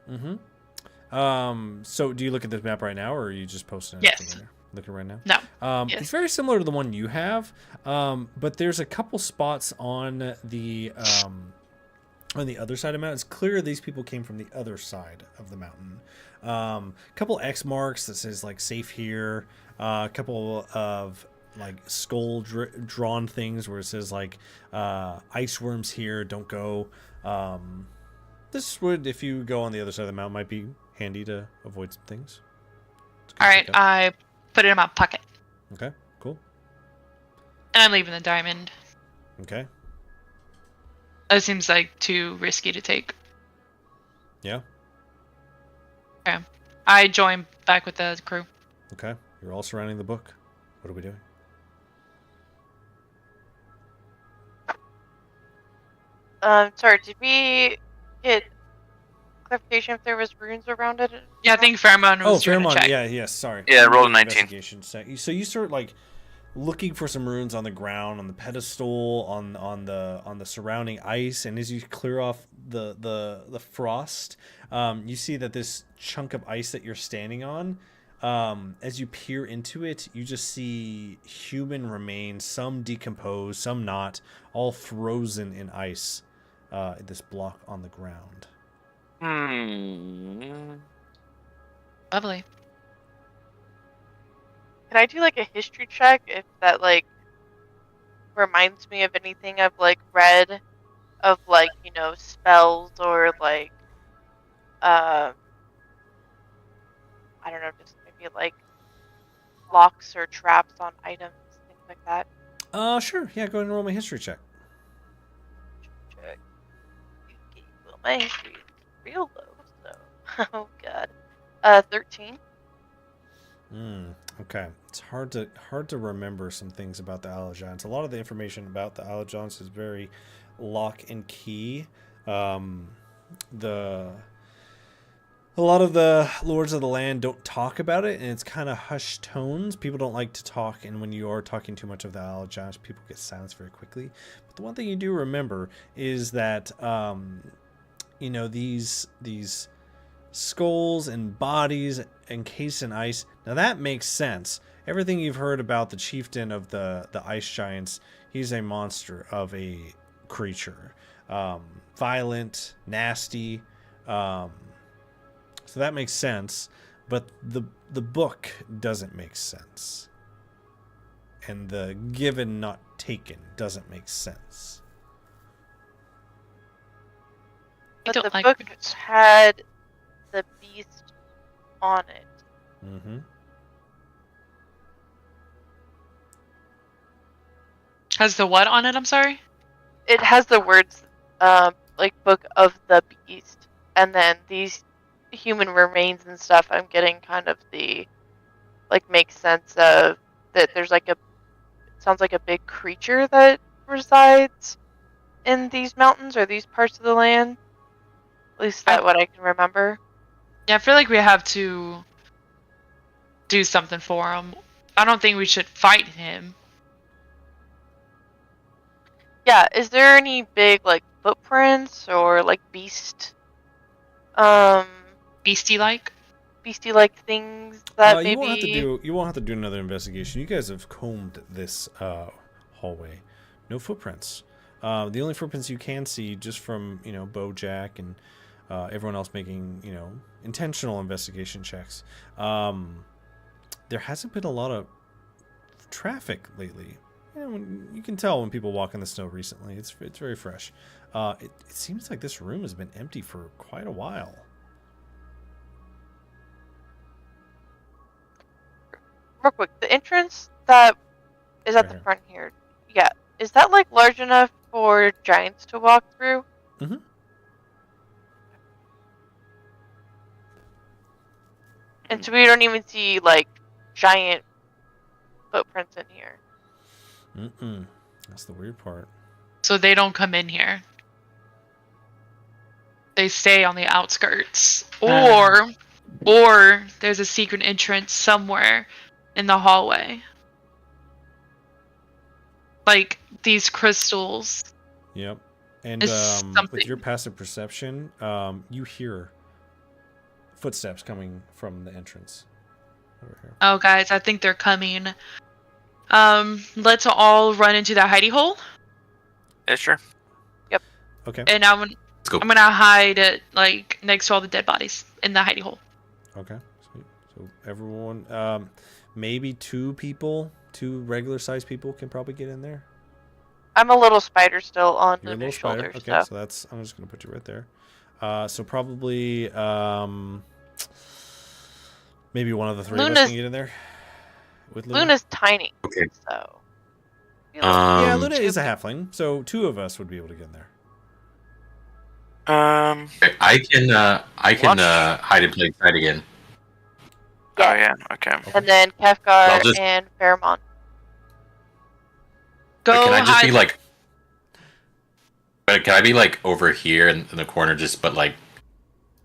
Mm-hmm. So do you look at this map right now, or are you just posting it? Yes. Looking right now? No. Yes. It's very similar to the one you have, but there's a couple spots on the other side of the mountain. It's clear these people came from the other side of the mountain. Couple X marks that says like safe here. A couple of like skull drawn things where it says like ice worms here, don't go. This would, if you go on the other side of the mountain, might be handy to avoid some things. All right, I put it in my pocket. Okay, cool. And I'm leaving the diamond. Okay. That seems like too risky to take. Yeah. Okay. I join back with the crew. Okay. You're all surrounding the book. What are we doing? Sorry, did we get clarification if there was runes around it? Yeah, I think Pheromone was doing a check. Yeah, yes, sorry. Yeah, roll a 19. Investigation check. So you start like looking for some runes on the ground, on the pedestal, on the surrounding ice, and as you clear off the frost, you see that this chunk of ice that you're standing on, as you peer into it, you just see human remains, some decomposed, some not, all frozen in ice. This block on the ground. Lovely. Can I do like a history check if that like reminds me of anything I've like read of like, spells or like I don't know, just maybe like locks or traps on items, things like that. Sure. Yeah, go ahead and roll my history check. Check. Well, my history is real low, so oh god. 13. Okay. It's hard to remember some things about the Isle of Giants. A lot of the information about the Isle of Giants is very lock and key. A lot of the lords of the land don't talk about it, and it's kind of hushed tones. People don't like to talk, and when you are talking too much of the Isle of Giants, people get silenced very quickly. But the one thing you do remember is that these skulls and bodies encased in ice. Now that makes sense. Everything you've heard about the chieftain of the ice giants, he's a monster of a creature. Violent, nasty. So that makes sense. But the book doesn't make sense. And the given not taken doesn't make sense. But don't the like book runes. had the beast on it. Mm-hmm. Has the what on it? I'm sorry. It has the words, like book of the beast, and then these human remains and stuff. I'm getting kind of the, like, makes sense of that. There's like sounds like a big creature that resides in these mountains or these parts of the land. At least that what I can remember. Yeah, I feel like we have to do something for him. I don't think we should fight him. Yeah, is there any big like footprints or like beast beastie-like things that maybe... You won't have to do another investigation. You guys have combed this hallway. No footprints. The only footprints you can see, just from Bojack and everyone else making intentional investigation checks. There hasn't been a lot of traffic lately. You can tell when people walk in the snow recently. It's very fresh. It seems like this room has been empty for quite a while. Real quick, the entrance that is at Right the here. front here, yeah, is that like large enough for giants to walk through? Mm-hmm. And so we don't even see like giant footprints in here. That's the weird part. so they don't come in here. They stay on the outskirts, or there's a secret entrance somewhere in the hallway, like these crystals. Yep. And Is with something- your passive perception, you hear footsteps coming from the entrance over here. Oh, guys, I think they're coming. Let's all run into that hidey hole, Yeah, sure. Okay. and I'm Let's go. gonna hide it like next to all the dead bodies in the hidey hole. Okay. Sweet. So everyone, maybe two regular sized people can probably get in there. I'm a little spider still on You're a the little spider. shoulder, Okay, so so I'm just gonna put you right there. So probably maybe one of the three of us Luna's- can get in there. With Luna. Luna's tiny. Okay. So Yeah, Um, Luna is a halfling, so two of us would be able to get in there. I can Watch. hide in plain sight again. Oh yeah. Okay. and then I'll Kefgar just- and Fairmont. Go But can I just hide. be like? But can I be like over here in the corner, but like?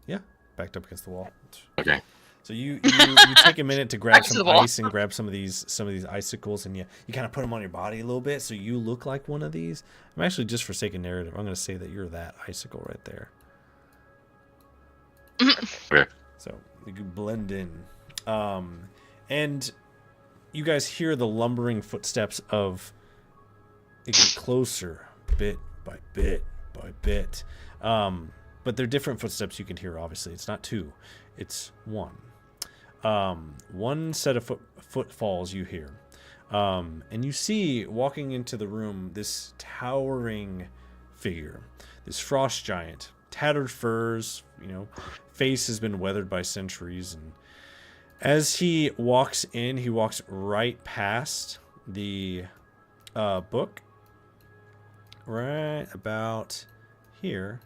Yeah, backed up against the wall. Okay. So you take a minute to grab Back to some the wall. ice and grab some of these icicles, and you kind of put them on your body a little bit, so you look like one of these. I'm actually, just for sake of narrative, I'm going to say that you're that icicle right there. Okay. So you can blend in, and you guys hear the lumbering footsteps of it get closer, bit by bit by bit. But they're different footsteps you can hear. Obviously, it's not two, it's one. One set of footfalls you hear, and you see walking into the room this towering figure, this frost giant, tattered furs, face has been weathered by centuries, and as he walks in, he walks right past the book, right about here,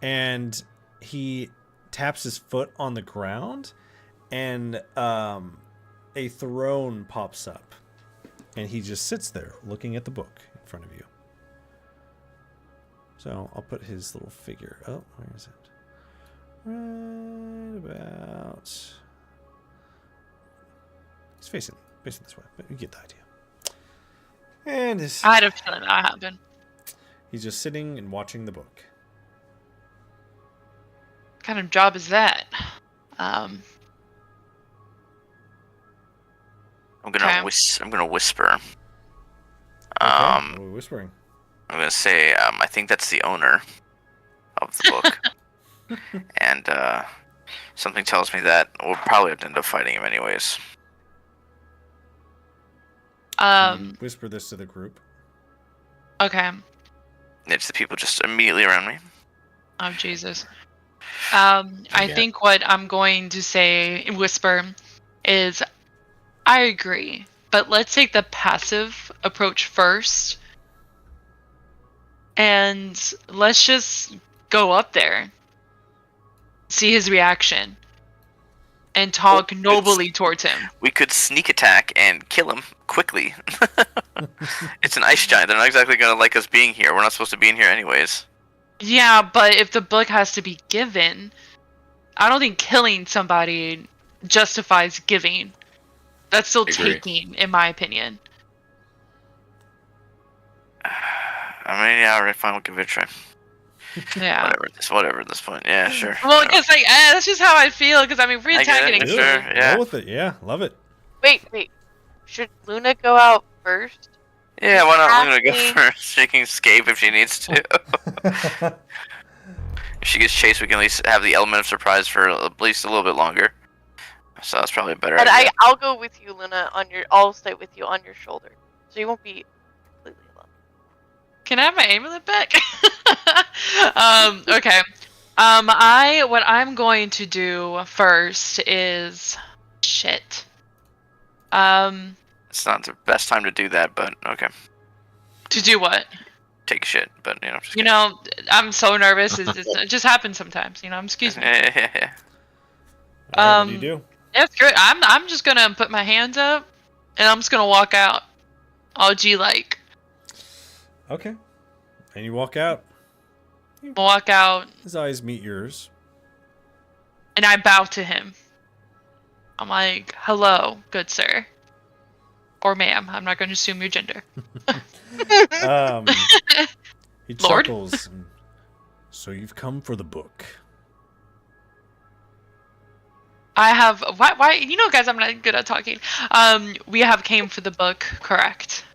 and he taps his foot on the ground, and a throne pops up, and he just sits there looking at the book in front of you. So I'll put his little figure. Oh, where is it? Right about. He's facing this way, but you get the idea. And I had a feeling that happened. he's just sitting and watching the book. What kind of job is that? I'm gonna Okay. I'm gonna whisper. Okay, what are we whispering? I'm gonna say I think that's the owner of the book, and something tells me that we'll probably have to end up fighting him anyways. Whisper this to the group. Okay. It's the people just immediately around me. Oh, Jesus. I Yeah. think what I'm going to say in whisper is, I agree, but let's take the passive approach first, and let's just go up there, see his reaction, and talk Well, nobly towards him. We could sneak attack and kill him quickly. It's an ice giant. They're not exactly gonna like us being here. We're not supposed to be in here anyways. Yeah, but if the book has to be given, I don't think killing somebody justifies giving. That's still Agree. taking, in my opinion. I mean, yeah, alright, fine, we'll give it a try. Yeah. Whatever at this point. Yeah, sure. Well, because like that's just how I feel. Because I mean, free I attack get and it, engage. sure. Yeah. Roll with it. Yeah, love it. Wait. Should Luna go out first? Yeah, why not Luna go Exactly. first? She can escape if she needs to. If she gets chased, we can at least have the element of surprise for at least a little bit longer. So that's probably a better And idea. I'll go with you, Luna. I'll stay with you on your shoulder, so you won't be completely alone. Can I have my amulet back? Okay. What I'm going to do first is shit. It's not the best time to do that, but okay. To do what? Take a shit, but just You know, I'm so nervous. It just happens sometimes. You know, excuse me. Yeah. All right, what do you do? Yeah, it's good. I'm just gonna put my hands up, and I'm just gonna walk out, all G like. Okay. And you walk out. Walk out, His eyes meet yours. and I bow to him. I'm like, "Hello, good sir." Or ma'am. I'm not going to assume your gender. He Lord? chuckles. So you've come for the book. I have. Why? You know, guys, I'm not good at talking. We have came for the book, correct?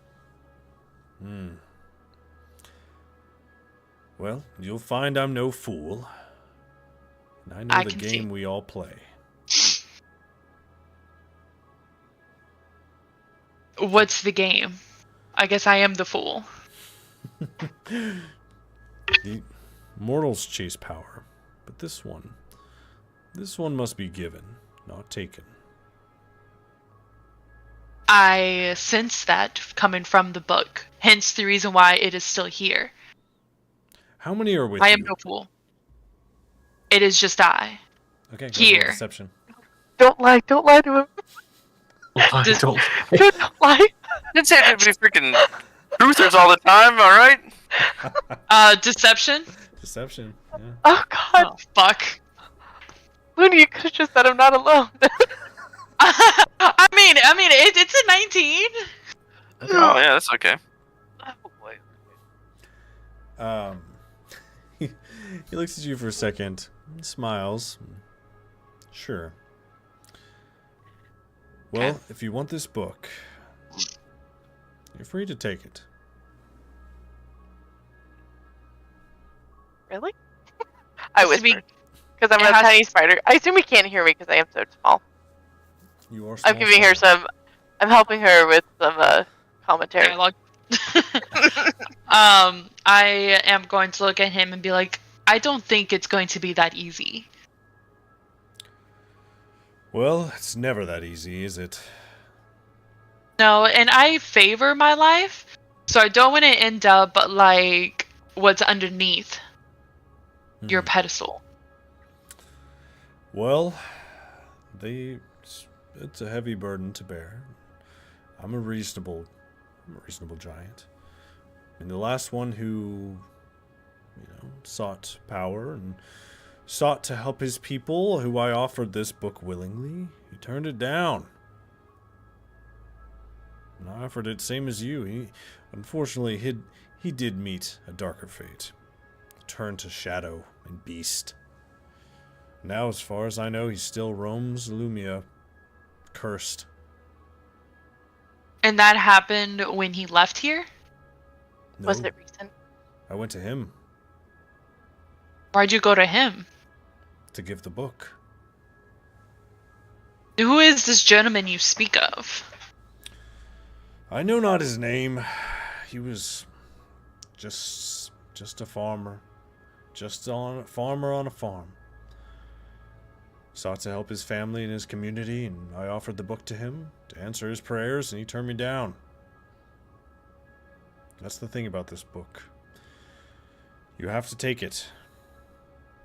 Well, you'll find I'm no fool. And I know I the can game see. we all play. What's the game? I guess I am the fool. The mortals chase power, but this one must be given, not taken. I sense that coming from the book. Hence the reason why it is still here. How many are with I you? am no fool. It is just I. Okay, go here. for deception. Don't lie to him. Just- Don't. Don't lie. Didn't say to be freaking truthers all the time, alright? Deception? Deception, yeah. Oh God, Oh, fuck. Luna, you could have just said I'm not alone. I mean, it's a 19. Oh, yeah, that's okay. Oh boy. He looks at you for a second, smiles. Sure. Well, Okay. if you want this book, you're free to take it. Really? I Has to be- whispered because I'm it a has- tiny spider. I assume he can't hear me because I am so small. You are. I'm giving her some. I'm helping her with some commentary. Dialogue. I am going to look at him and be like, I don't think it's going to be that easy. Well, it's never that easy, is it? No, and I favor my life, so I don't want to end up like what's underneath your pedestal. Well, it's a heavy burden to bear. I'm a reasonable giant. And the last one who, sought power and sought to help his people, who I offered this book willingly, he turned it down. And I offered it same as you. Unfortunately, he did meet a darker fate. Turned to shadow and beast. Now, as far as I know, he still roams Illumia, cursed. And that happened when he left here? No, Was it recent? I went to him Why'd you go to him? to give the book. Who is this gentleman you speak of? I know not his name. He was just a farmer. Just a farmer on a farm. Sought to help his family and his community, and I offered the book to him to answer his prayers, and he turned me down. That's the thing about this book. You have to take it.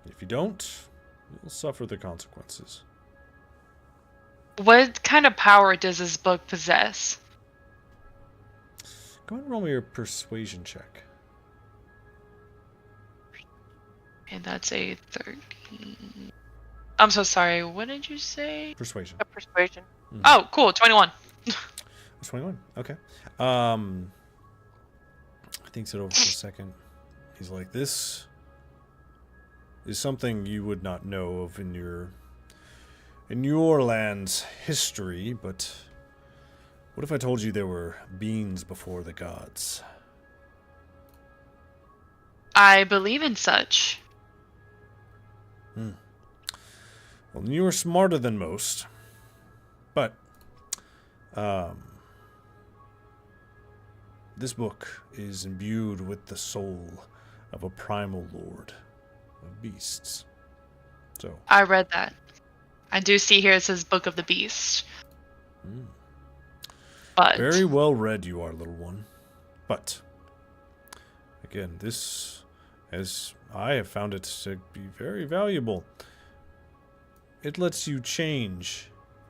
If you don't, you'll suffer the consequences. What kind of power does this book possess? Go ahead and roll me your persuasion check. And that's a 13. I'm so sorry. What did you say? Persuasion. A persuasion. Oh, cool. 21. 21. Okay. Thinks it over for a second. He's like, this is something you would not know of in your land's history, but what if I told you there were beings before the gods? I believe in such. Well, you are smarter than most, but this book is imbued with the soul of a primal lord of beasts. So I read that. I do see here it says Book of the Beast. But very well read you are, little one. But again, this, as I have found it to be very valuable, it lets you change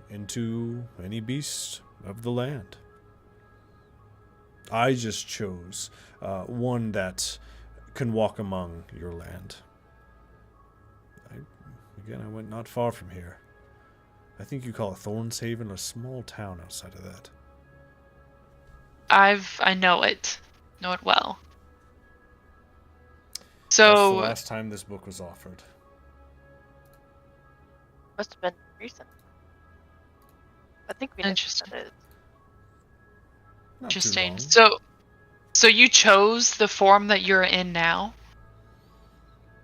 into any beast of the land. I just chose one that can walk among your land. I went not far from here. I think you call it Thornshaven, a small town outside of that. I know it. Know it well. That's the So last time this book was offered. Must have been recent. I think we Interesting. It. Not too interesting. long. So you chose the form that you're in now?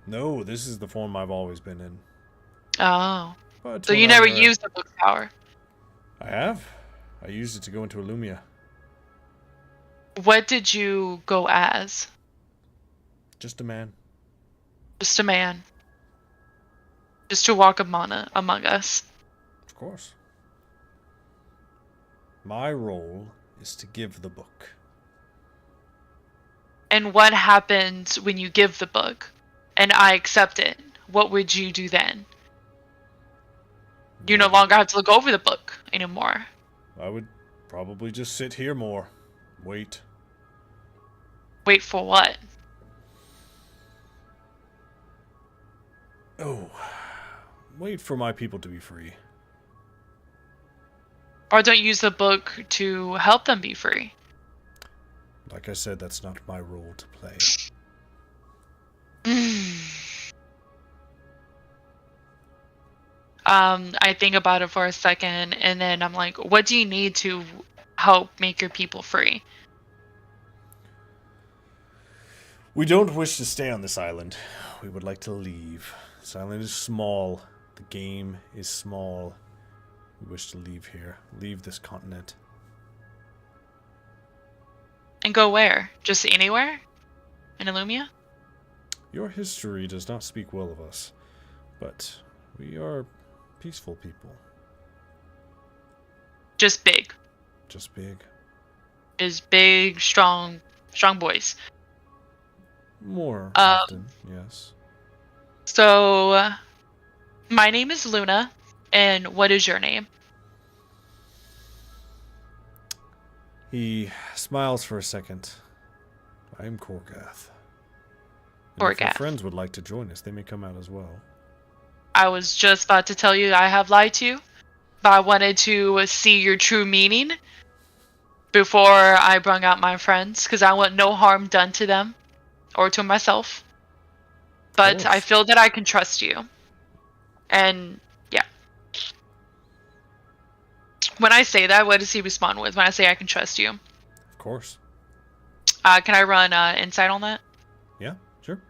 No, this is the form I've always been in. Oh. But So you never used the book's power? I have. I used it to go into Illumia. What did you go as? Just a man. Just a man. Just to walk among us. Of course. My role is to give the book. And what happens when you give the book and I accept it? What would you do then? You no longer have to look over the book anymore. I would probably just sit here more. Wait. Wait for what? Oh. Wait for my people to be free. Or don't use the book to help them be free. Like I said, that's not my role to play. I think about it for a second, and then I'm like, what do you need to help make your people free? We don't wish to stay on this island. We would like to leave. This island is small. The game is small. We wish to leave here. Leave this continent. And go where? Just anywhere? In Illumia? Your history does not speak well of us, but we are peaceful people. Just big. Just big. Just big, strong boys. More often, yes. So, my name is Luna, and what is your name? He smiles for a second. I am Korgath. And if Korgath. your friends would like to join us, they may come out as well. I was just about to tell you I have lied to you, but I wanted to see your true meaning before I brung out my friends, because I want no harm done to them or to myself. But I feel that I can trust you. And yeah. When I say that, what does he respond with when I say I can trust you? Of course. Can I run insight on that? Yeah, sure.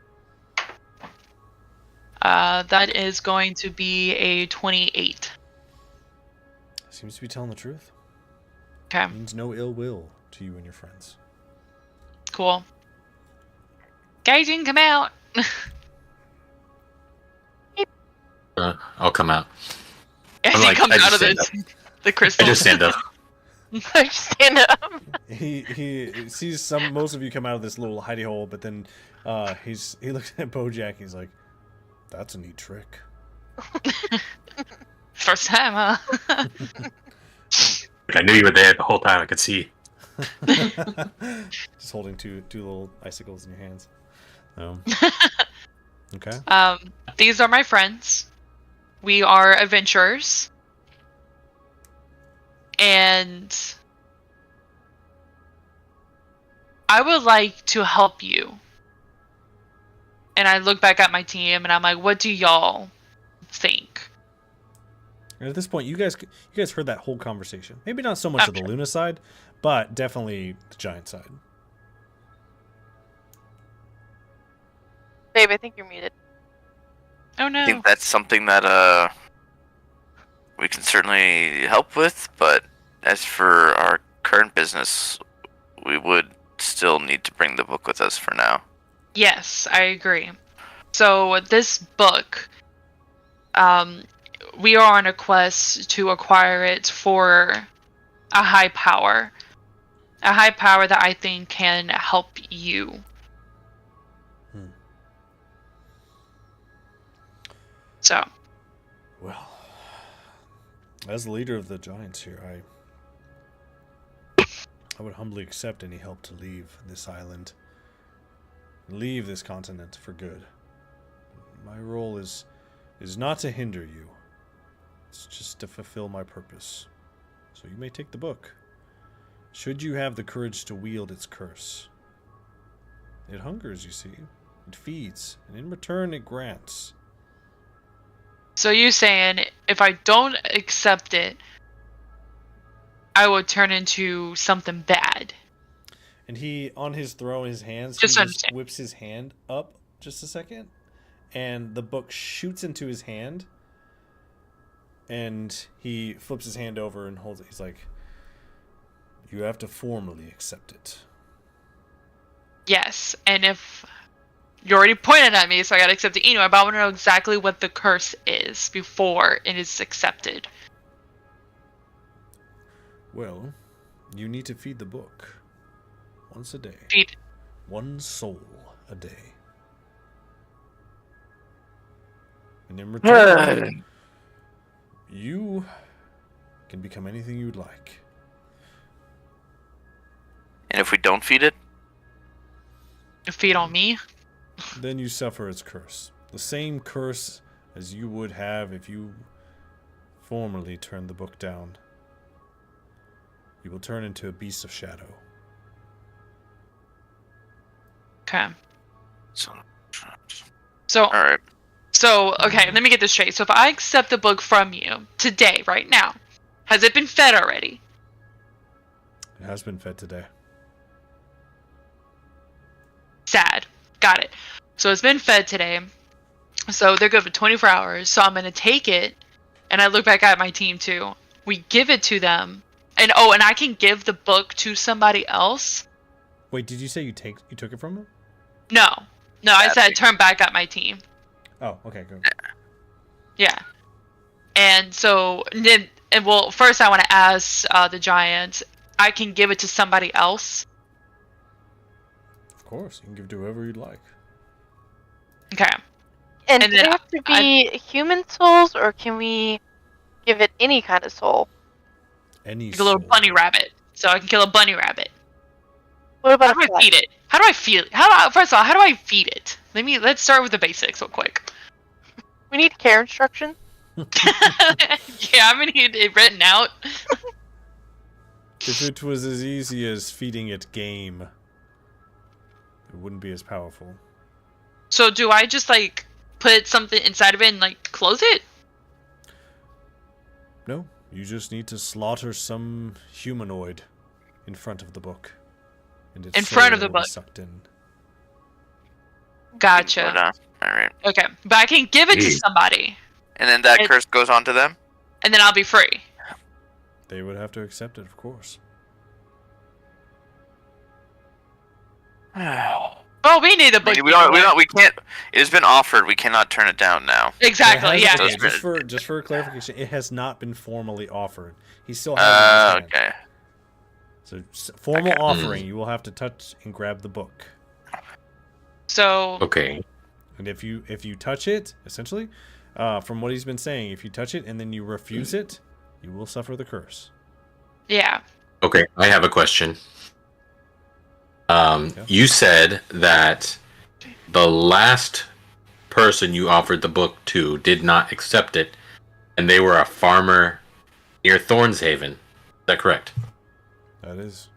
That is going to be a 28. Seems to be telling the truth. Okay. Means no ill will to you and your friends. Cool. Guys, you can come out. I'll come out. As I'm he like, comes I out just of stand the crystal. I just stand up. I just stand up. He sees most of you come out of this little hidey hole, but then he looks at Bojack and he's like, "That's a neat trick." First time, huh? I knew you were there the whole time. I could see. Just holding two little icicles in your hands. Okay. These are my friends. We are adventurers. And I would like to help you And I look back at my team, and I'm like, what do y'all think? And at this point, you guys heard that whole conversation. Maybe not so much of the Luna side, but definitely the giant side. Babe, I think you're muted. Oh no. I think that's something that we can certainly help with, but as for our current business, we would still need to bring the book with us for now. Yes, I agree. So this book, we are on a quest to acquire it for a high power that I think can help you. So, well, as the leader of the giants here, I would humbly accept any help to leave this island, leave this continent for good. My role is not to hinder you. It's just to fulfill my purpose. So you may take the book, should you have the courage to wield its curse. It hungers, you see. It feeds, and in return it grants. So you saying if I don't accept it, I will turn into something bad? And he, on his throw in his hands, Just he just whips his hand up just a second, and the book shoots into his hand, and he flips his hand over and holds it. He's like, you have to formally accept it. Yes, and if you already pointed at me, so I gotta accept it anyway, but I want to know exactly what the curse is before it is accepted. Well, you need to feed the book once a day. Feed. One soul a day. And in return, you can become anything you'd like. And if we don't feed it? Feed on me? Then you suffer its curse. The same curse as you would have if you formerly turned the book down. You will turn into a beast of shadow. Okay. All right. So, okay, let me get this straight. So if I accept the book from you today, right now, has it been fed already? It has been fed today. Sad. Got it. So it's been fed today. So they're good for 24 hours. So I'm going to take it, and I look back at my team too. We give it to them. And and I can give the book to somebody else? Wait, did you say you took it from him? No. No, I said turn back at my team. Oh, okay, go. Yeah. And so, well, first I want to ask the giant, I can give it to somebody else? Of course, you can give it to whoever you'd like. Okay. And And do then they have to be human souls, or can we give it any kind of soul? Any Like a little soul. bunny rabbit. So I can kill a bunny rabbit. What How about do I feed it? How do I feed it? First of all, how do I feed it? Let's start with the basics real quick. We need care instructions. Yeah, I'm gonna need it written out. If it was as easy as feeding it game, it wouldn't be as powerful. So do I just like put something inside of it and like close it? No, you just need to slaughter some humanoid in front of the book. And its In front of soul the will be book. Sucked in. Gotcha. All right. Okay, but I can give it to somebody, And then that curse goes on to them? and then I'll be free. They would have to accept it, of course. Well, we need the book. We can't. It has been offered. We cannot turn it down now. Exactly. It Yeah. has- okay, just for clarification, it has not been formally offered. He still has it in his hand. Okay. So formal offering, you will have to touch and grab the book. So Okay. And if you touch it, essentially, from what he's been saying, if you touch it and then you refuse it, you will suffer the curse. yeah. Okay, I have a question. You said that the last person you offered the book to did not accept it, and they were a farmer near Thornshaven. Is that correct? That is.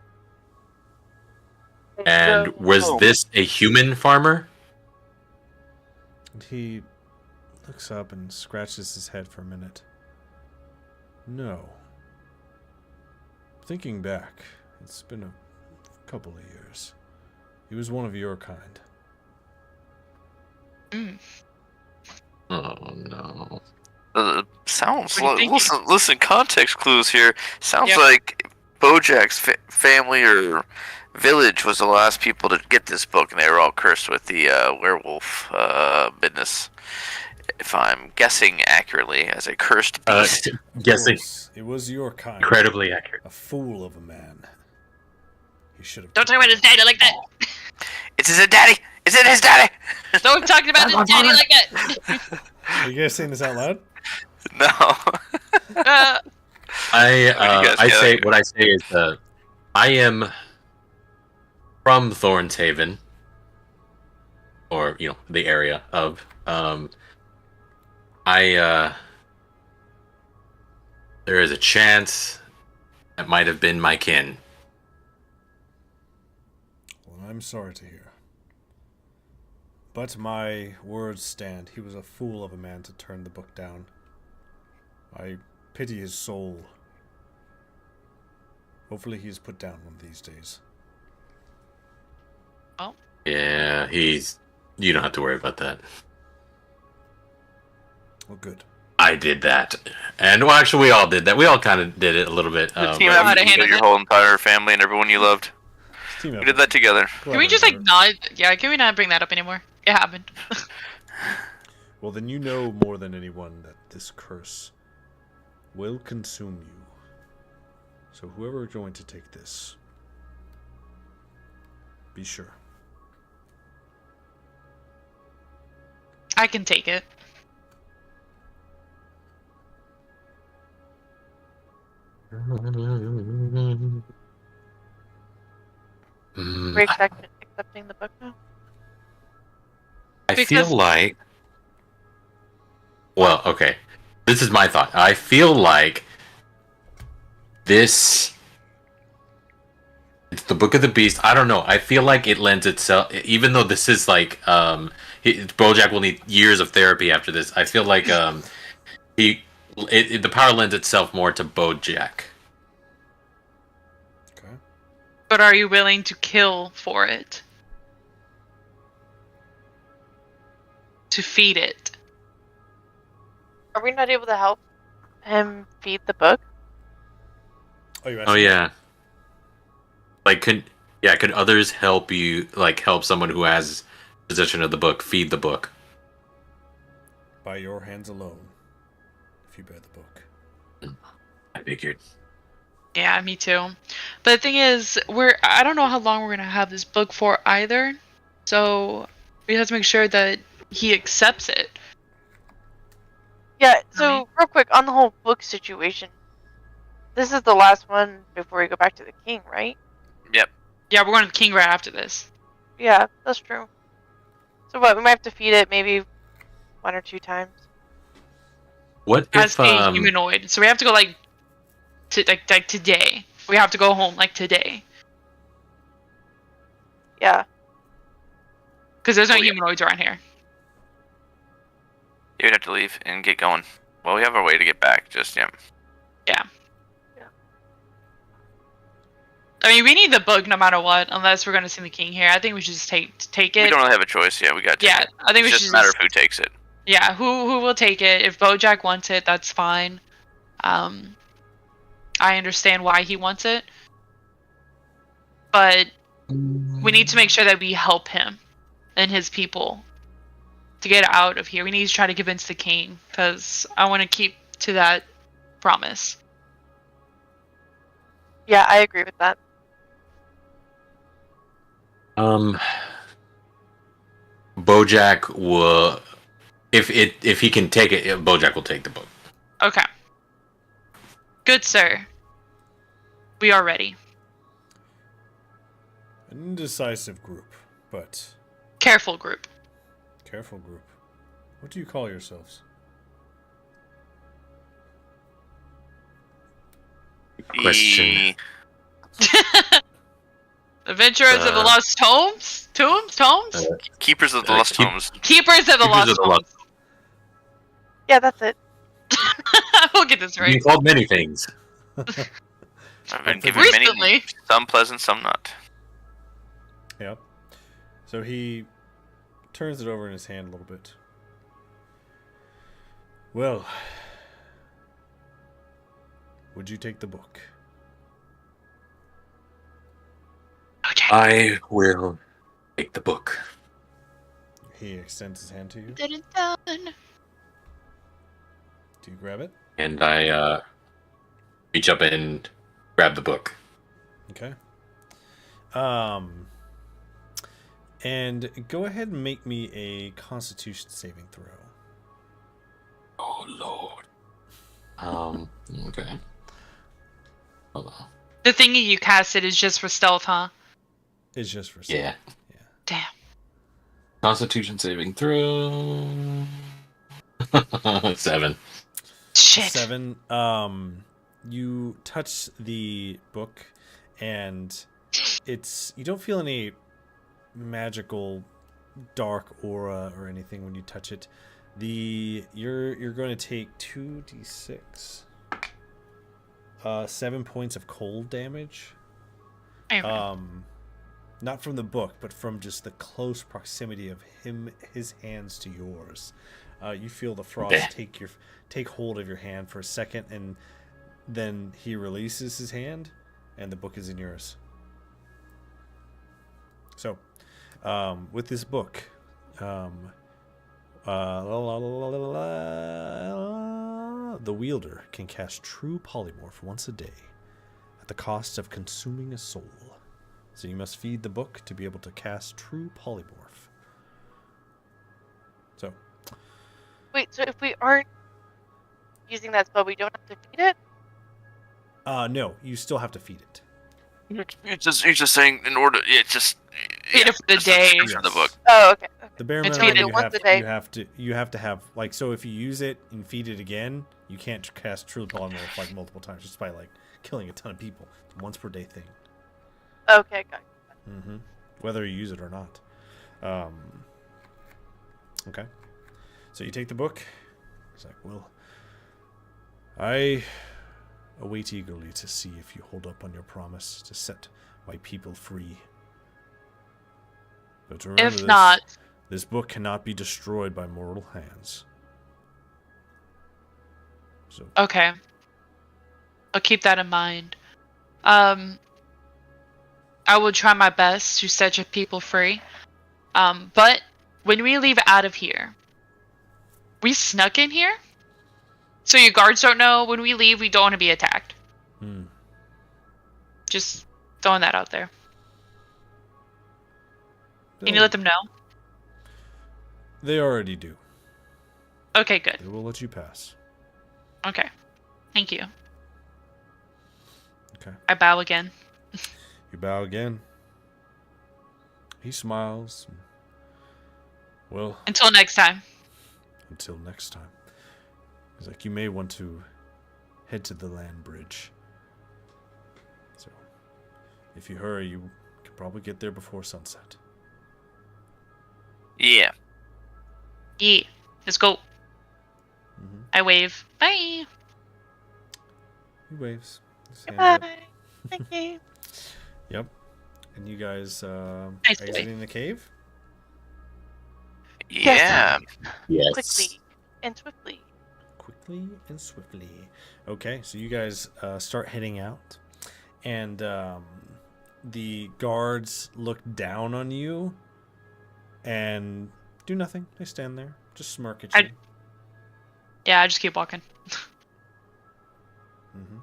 And was this a human farmer? And he looks up and scratches his head for a minute. No. Thinking back, it's been a couple of years. He was one of your kind. Oh no. Sounds What are you like, listen, context clues here. Sounds Yep. like Bojack's family or village was the last people to get this book, and they were all cursed with the werewolf business. If I'm guessing accurately, as a cursed beast. Guessing It was your kind. incredibly accurate. A fool of a man. He should have. Don't talk about his daddy like that. It's his daddy. Is it his daddy? Don't talk about his daddy like that. Are you guys saying this out loud? No. I say what I say is I am from Thorn's Haven, or the area of. There is a chance that might have been my kin. Well, I'm sorry to hear. But my words stand. He was a fool of a man to turn the book down. I pity his soul. Hopefully he is put down one of these days. Oh. Yeah, you don't have to worry about that. Well, good. I did that. And, well, actually, we all did that. We all kind of did it a little bit. The team how to effort, handle your that. whole entire family and everyone you loved. Team We effort. did that together. Can we just like not? Yeah, can we not bring that up anymore? It happened. Well, then you know more than anyone that this curse will consume you. So whoever is going to take this, be sure. I can take it. We're accepting the book now? I Because- feel like. Well, okay. This is my thought. I feel like this. It's the Book of the Beast. I don't know. I feel like it lends itself. Even though this is like. Bojack will need years of therapy after this. I feel like the power lends itself more to Bojack. Okay. But are you willing to kill for it? To feed it? Are we not able to help him feed the book? Oh, you Oh yeah. Like could others help you help someone who has possession of the book feed the book? By your hands alone, if you bear the book. I figured. Yeah, me too. But the thing is, I don't know how long we're gonna have this book for either. So we have to make sure that he accepts it. Yeah, so real quick, on the whole book situation, this is the last one before we go back to the king, right? Yep. Yeah, we're going to the king right after this. Yeah, that's true. So what, we might have to feed it maybe 1 or 2 times. What As if a humanoid. So we have to go like today. We have to go home like today. Yeah. Because there's no Oh, yeah. humanoids around here. You'd have to leave and get going. Well, we have our way to get back. Just Yeah. I mean, we need the book no matter what, unless we're going to see the king here. I think we should just take it. we don't really have a choice. Yeah, we got to. Yeah, I think we It's should just a matter of who takes it. Yeah, who will take it? If Bojack wants it, that's fine. I understand why he wants it, but we need to make sure that we help him and his people to get out of here. We need to try to convince the king, because I want to keep to that promise. Yeah, I agree with that. Bojack will, if he can take it, Bojack will take the book. Okay. Good sir. We are ready. An indecisive group, but Careful group. careful group. What do you call yourselves? Question. Adventurers of the Lost Tomes? Tomes? Keepers of the Lost Tomes. Keepers of the Lost Tomes. Yeah, that's it. We'll get this right. You called many things. I've been given many names. Some pleasant, some not. Yep. So he turns it over in his hand a little bit. Well, would you take the book? I will take the book. He extends his hand to you. Dun-dun-dun. Do you grab it? And I reach up and grab the book. Okay. And go ahead and make me a Constitution saving throw. Oh Lord. Okay. Hold on. The thingy you casted is just for stealth, huh? It's just for Yeah. Damn. Constitution saving throw. 7. Shit. 7. You touch the book, and you don't feel any magical dark aura or anything when you touch it. You're going to take 2d6. 7 points of cold damage. Not from the book, but from just the close proximity of his hands to yours. You feel the frost take hold of your hand for a second, and then he releases his hand, and the book is in yours. So, with this book, the wielder can cast True Polymorph once a day at the cost of consuming a soul. So you must feed the book to be able to cast True Polymorph. So. Wait, so if we aren't using that spell, we don't have to feed it? No, you still have to feed it. You're just saying in order. Yeah, just feed it for the day. For the book. Oh, okay. The bare It's minimum feed you have to have, like, so if you use it and feed it again, you can't cast True Polymorph like multiple times just by like killing a ton of people. It's a once per day thing. Okay, got it. Mm-hmm. Whether you use it or not. Okay. So you take the book. It's like, well, I await eagerly to see if you hold up on your promise to set my people free. But remember, If not, this book cannot be destroyed by mortal hands. So okay. I'll keep that in mind. I will try my best to set your people free. But when we leave out of here, we snuck in here, so your guards don't know when we leave we don't want to be attacked. Just throwing that out there. Can you let them know? They already do. Okay, good. They will let you pass. Okay. Thank you. Okay. I bow again. You bow again. He smiles. Well, Until next time. until next time. He's like, you may want to head to the land bridge. So, if you hurry, you can probably get there before sunset. Yeah. Yeah. Let's go. Mm-hmm. I wave. Bye. He waves. His hands up. Goodbye. Thank you. Yep. And you guys Nice boy. exiting the cave? Yeah. Yes. Quickly and swiftly. Quickly and swiftly. Okay, so you guys start heading out. And the guards look down on you and do nothing. They stand there, just smirk at you. Yeah, I just keep walking. Mm-hmm.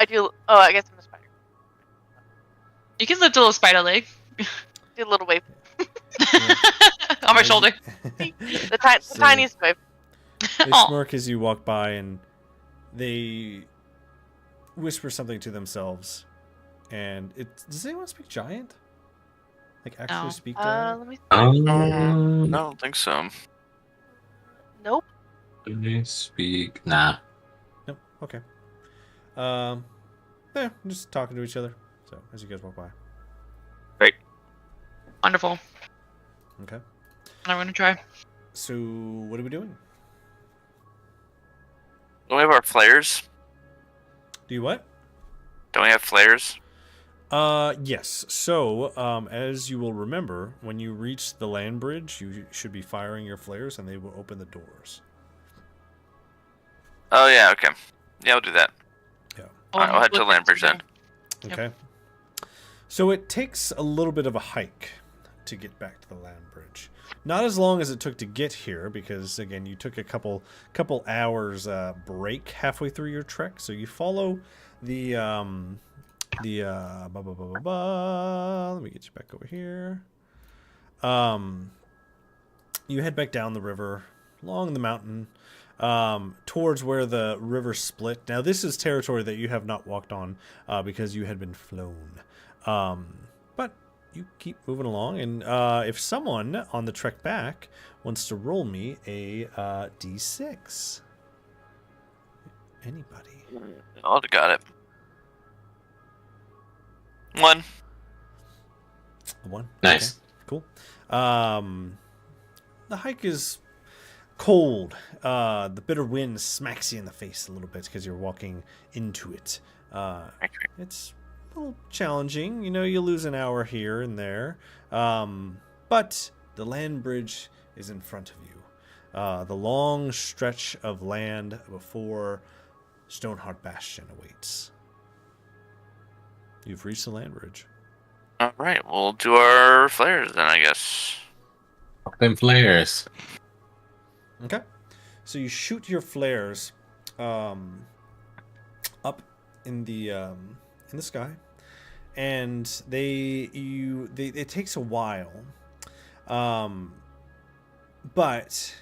I do. Oh, I guess I'm a spider. You can lift a little spider leg. Do a little wave. On my shoulder. The tiniest wave. They Aw. smirk as you walk by, and they whisper something to themselves. And does anyone speak giant? Like actually No. speak giant? Let me. I don't think so. Nope. They speak. Nah. No. Okay. Yeah, just talking to each other. So as you guys walk by. Wonderful. Okay. I'm gonna try. So what are we doing? Don't we have our flares? Do you what? Don't we have flares? Yes. So, as you will remember, when you reach the land bridge, you should be firing your flares, and they will open the doors. Oh yeah, okay. Yeah, we'll do that. Yeah. Alright, we'll head to the land bridge then. Okay. So it takes a little bit of a hike to get back to the land bridge. Not as long as it took to get here, because again, you took a couple hours break halfway through your trek. So you follow the let me get you back over here. You head back down the river, along the mountain, towards where the river split. Now, this is territory that you have not walked on because you had been flown. But you keep moving along, and if someone on the trek back wants to roll me a D6. Anybody? Oh, got it. 1. 1. Nice. Okay, cool. The hike is cold. The bitter wind smacks you in the face a little bit because you're walking into it. It's a little challenging. You know, you lose an hour here and there. But the land bridge is in front of you. The long stretch of land before Stoneheart Bastion awaits. You've reached the land bridge. Alright, we'll do our flares then, I guess. Them flares. Okay. So you shoot your flares up in the sky, and it takes a while, but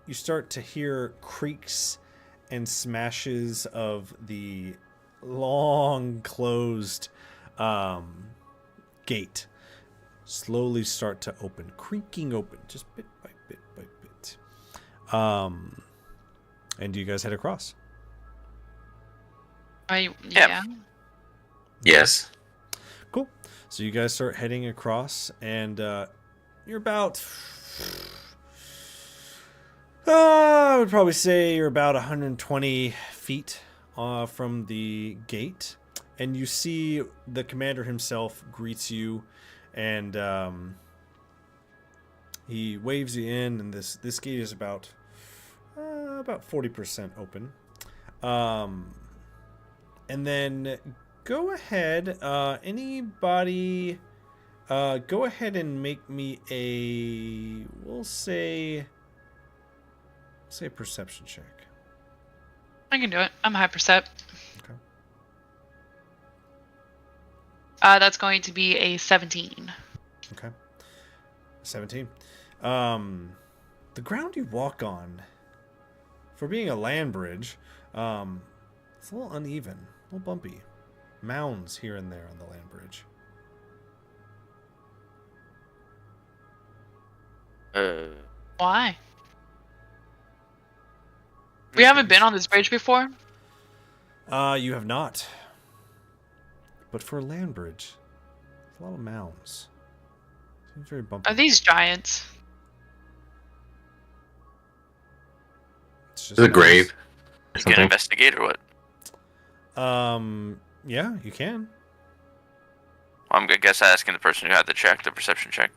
you start to hear creaks and smashes of the long closed gate slowly start to open, creaking open, just bit by bit by bit. And do you guys head across? Yeah. Yes. Cool. So you guys start heading across, and you're about I would probably say you're about 120 feet from the gate, and you see the commander himself greets you, and he waves you in, and this gate is about 40% open. And then go ahead, anybody, go ahead and make me we'll say a perception check. I can do it. I'm high percept. Okay. That's going to be a 17. Okay. 17. The ground you walk on, for being a land bridge, it's a little uneven, a little bumpy. Mounds here and there on the land bridge. Why? We haven't been on this bridge before? You have not. But for a land bridge, there's a lot of mounds. Seems very bumpy. Are these giants? It's Is it a grave? Or You can something? investigate or what? Yeah, you can. I guess asking the person who had the perception check.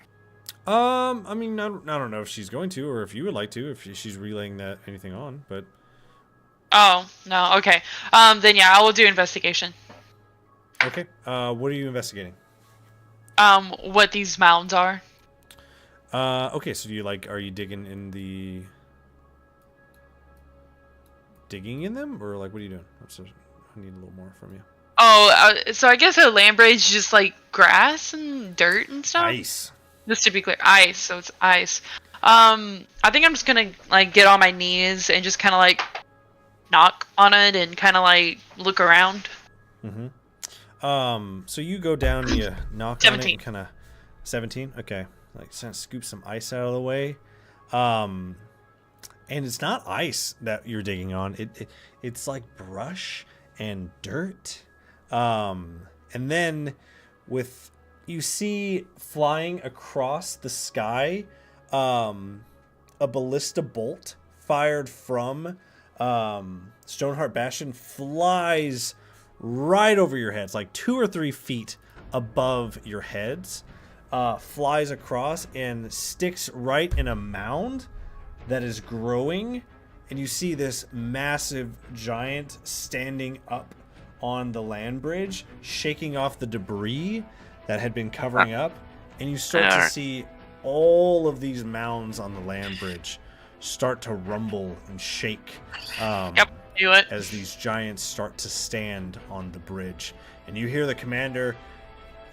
I mean, I don't know if she's going to, or if you would like to, if she's relaying anything on, but... Oh, no, okay. Then yeah, I will do investigation. Okay, what are you investigating? What these mounds are. Okay, so are you digging in them, or what are you doing? I need a little more from you. Oh, so I guess a land bridge is just like grass and dirt and stuff? Ice. Just to be clear, ice, so it's ice. I think I'm just gonna get on my knees and just kinda knock on it and kinda look around. Mm-hmm. So you go down, you knock 17. on it and kinda 17? Okay. Scoop some ice out of the way. And it's not ice that you're digging on. It's like brush and dirt. And then with you see flying across the sky a ballista bolt fired from Stoneheart Bastion flies right over your heads, like 2 or 3 feet above your heads, flies across and sticks right in a mound that is growing. And you see this massive giant standing up on the land bridge, shaking off the debris that had been covering up. And you start to see all of these mounds on the land bridge start to rumble and shake do it. as these giants start to stand on the bridge. And you hear the commander,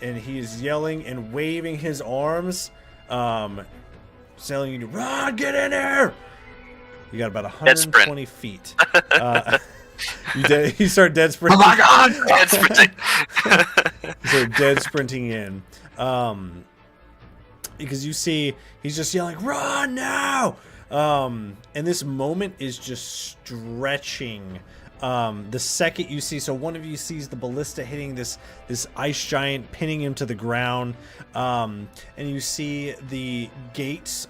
and he is yelling and waving his arms, telling you to run, get in there. You got about 120 feet. You start dead sprinting. Oh my god! Dead sprinting. You start dead sprinting in. Because you see he's just yelling, run now! And this moment is just stretching. The second you see, so one of you sees the ballista hitting this ice giant, pinning him to the ground. And you see the gates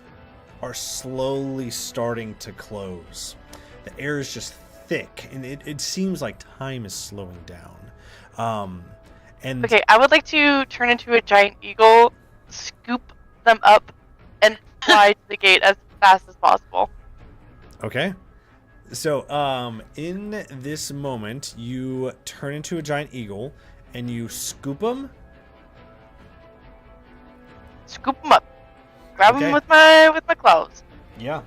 are slowly starting to close. The air is just thick, and it seems like time is slowing down. And Okay, I would like to turn into a giant eagle, scoop them up, and fly to the gate as fast as possible. Okay. So, in this moment, you turn into a giant eagle, and you scoop them. Scoop them up. Grab Okay. them with my claws. Yeah.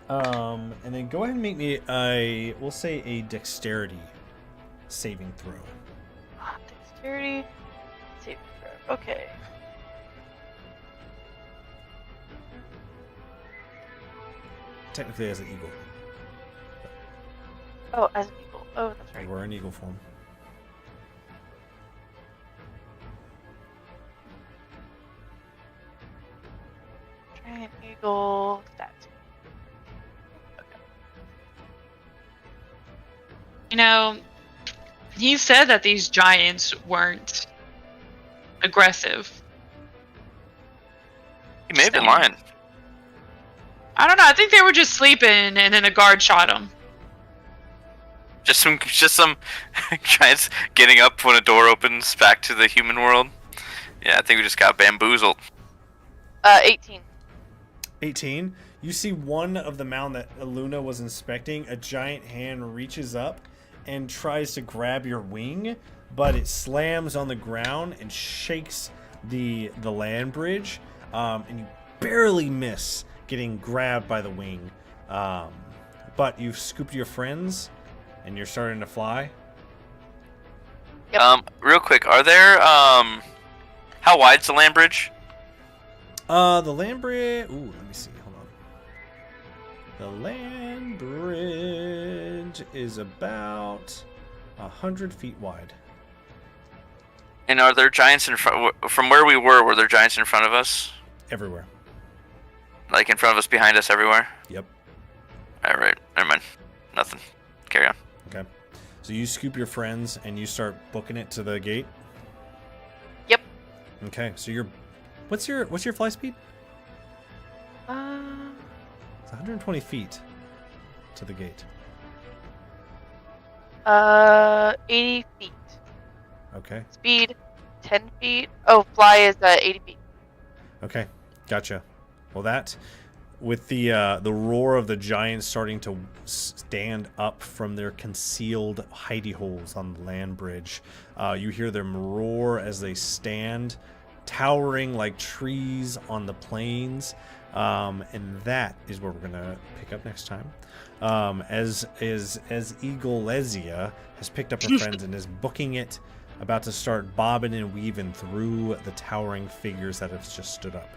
And then go ahead and make me we'll say a dexterity saving throw. Dexterity. Saving throw. Okay. Technically as an eagle. Oh, as an eagle. Oh, that's right. We're in eagle form. Giant eagle stats. You know, you said that these giants weren't aggressive. He may have been lying. I don't know. I think they were just sleeping, and then a guard shot them. Just some giants getting up when a door opens back to the human world. Yeah, I think we just got bamboozled. 18. 18. You see one of the mound that Luna was inspecting, a giant hand reaches up and tries to grab your wing, but it slams on the ground and shakes the land bridge, and you barely miss getting grabbed by the wing. But you've scooped your friends, and you're starting to fly. Yep. Real quick, are there how wide's the land bridge? The land bridge. Ooh, let me see. Hold on. The land bridge is about 100 feet wide. And are there giants in front? From where we were there giants in front of us? Everywhere. Like in front of us, behind us, everywhere? Yep. All right, never mind. Nothing. Carry on. Okay. So you scoop your friends and you start booking it to the gate. Yep. Okay. So what's your fly speed? It's 120 feet to the gate. 80 feet. Okay. Speed, 10 feet. Oh, fly is 80 feet. Okay. Gotcha. Well, that, with the roar of the giants starting to stand up from their concealed hidey holes on the land bridge, you hear them roar as they stand, towering like trees on the plains, and that is where we're gonna pick up next time. As Eaglesia has picked up her friends and is booking it, about to start bobbing and weaving through the towering figures that have just stood up.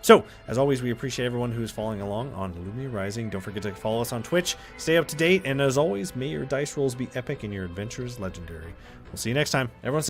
So, as always, we appreciate everyone who is following along on Illumia Rising. Don't forget to follow us on Twitch, stay up to date, and as always, may your dice rolls be epic and your adventures legendary. We'll see you next time. Everyone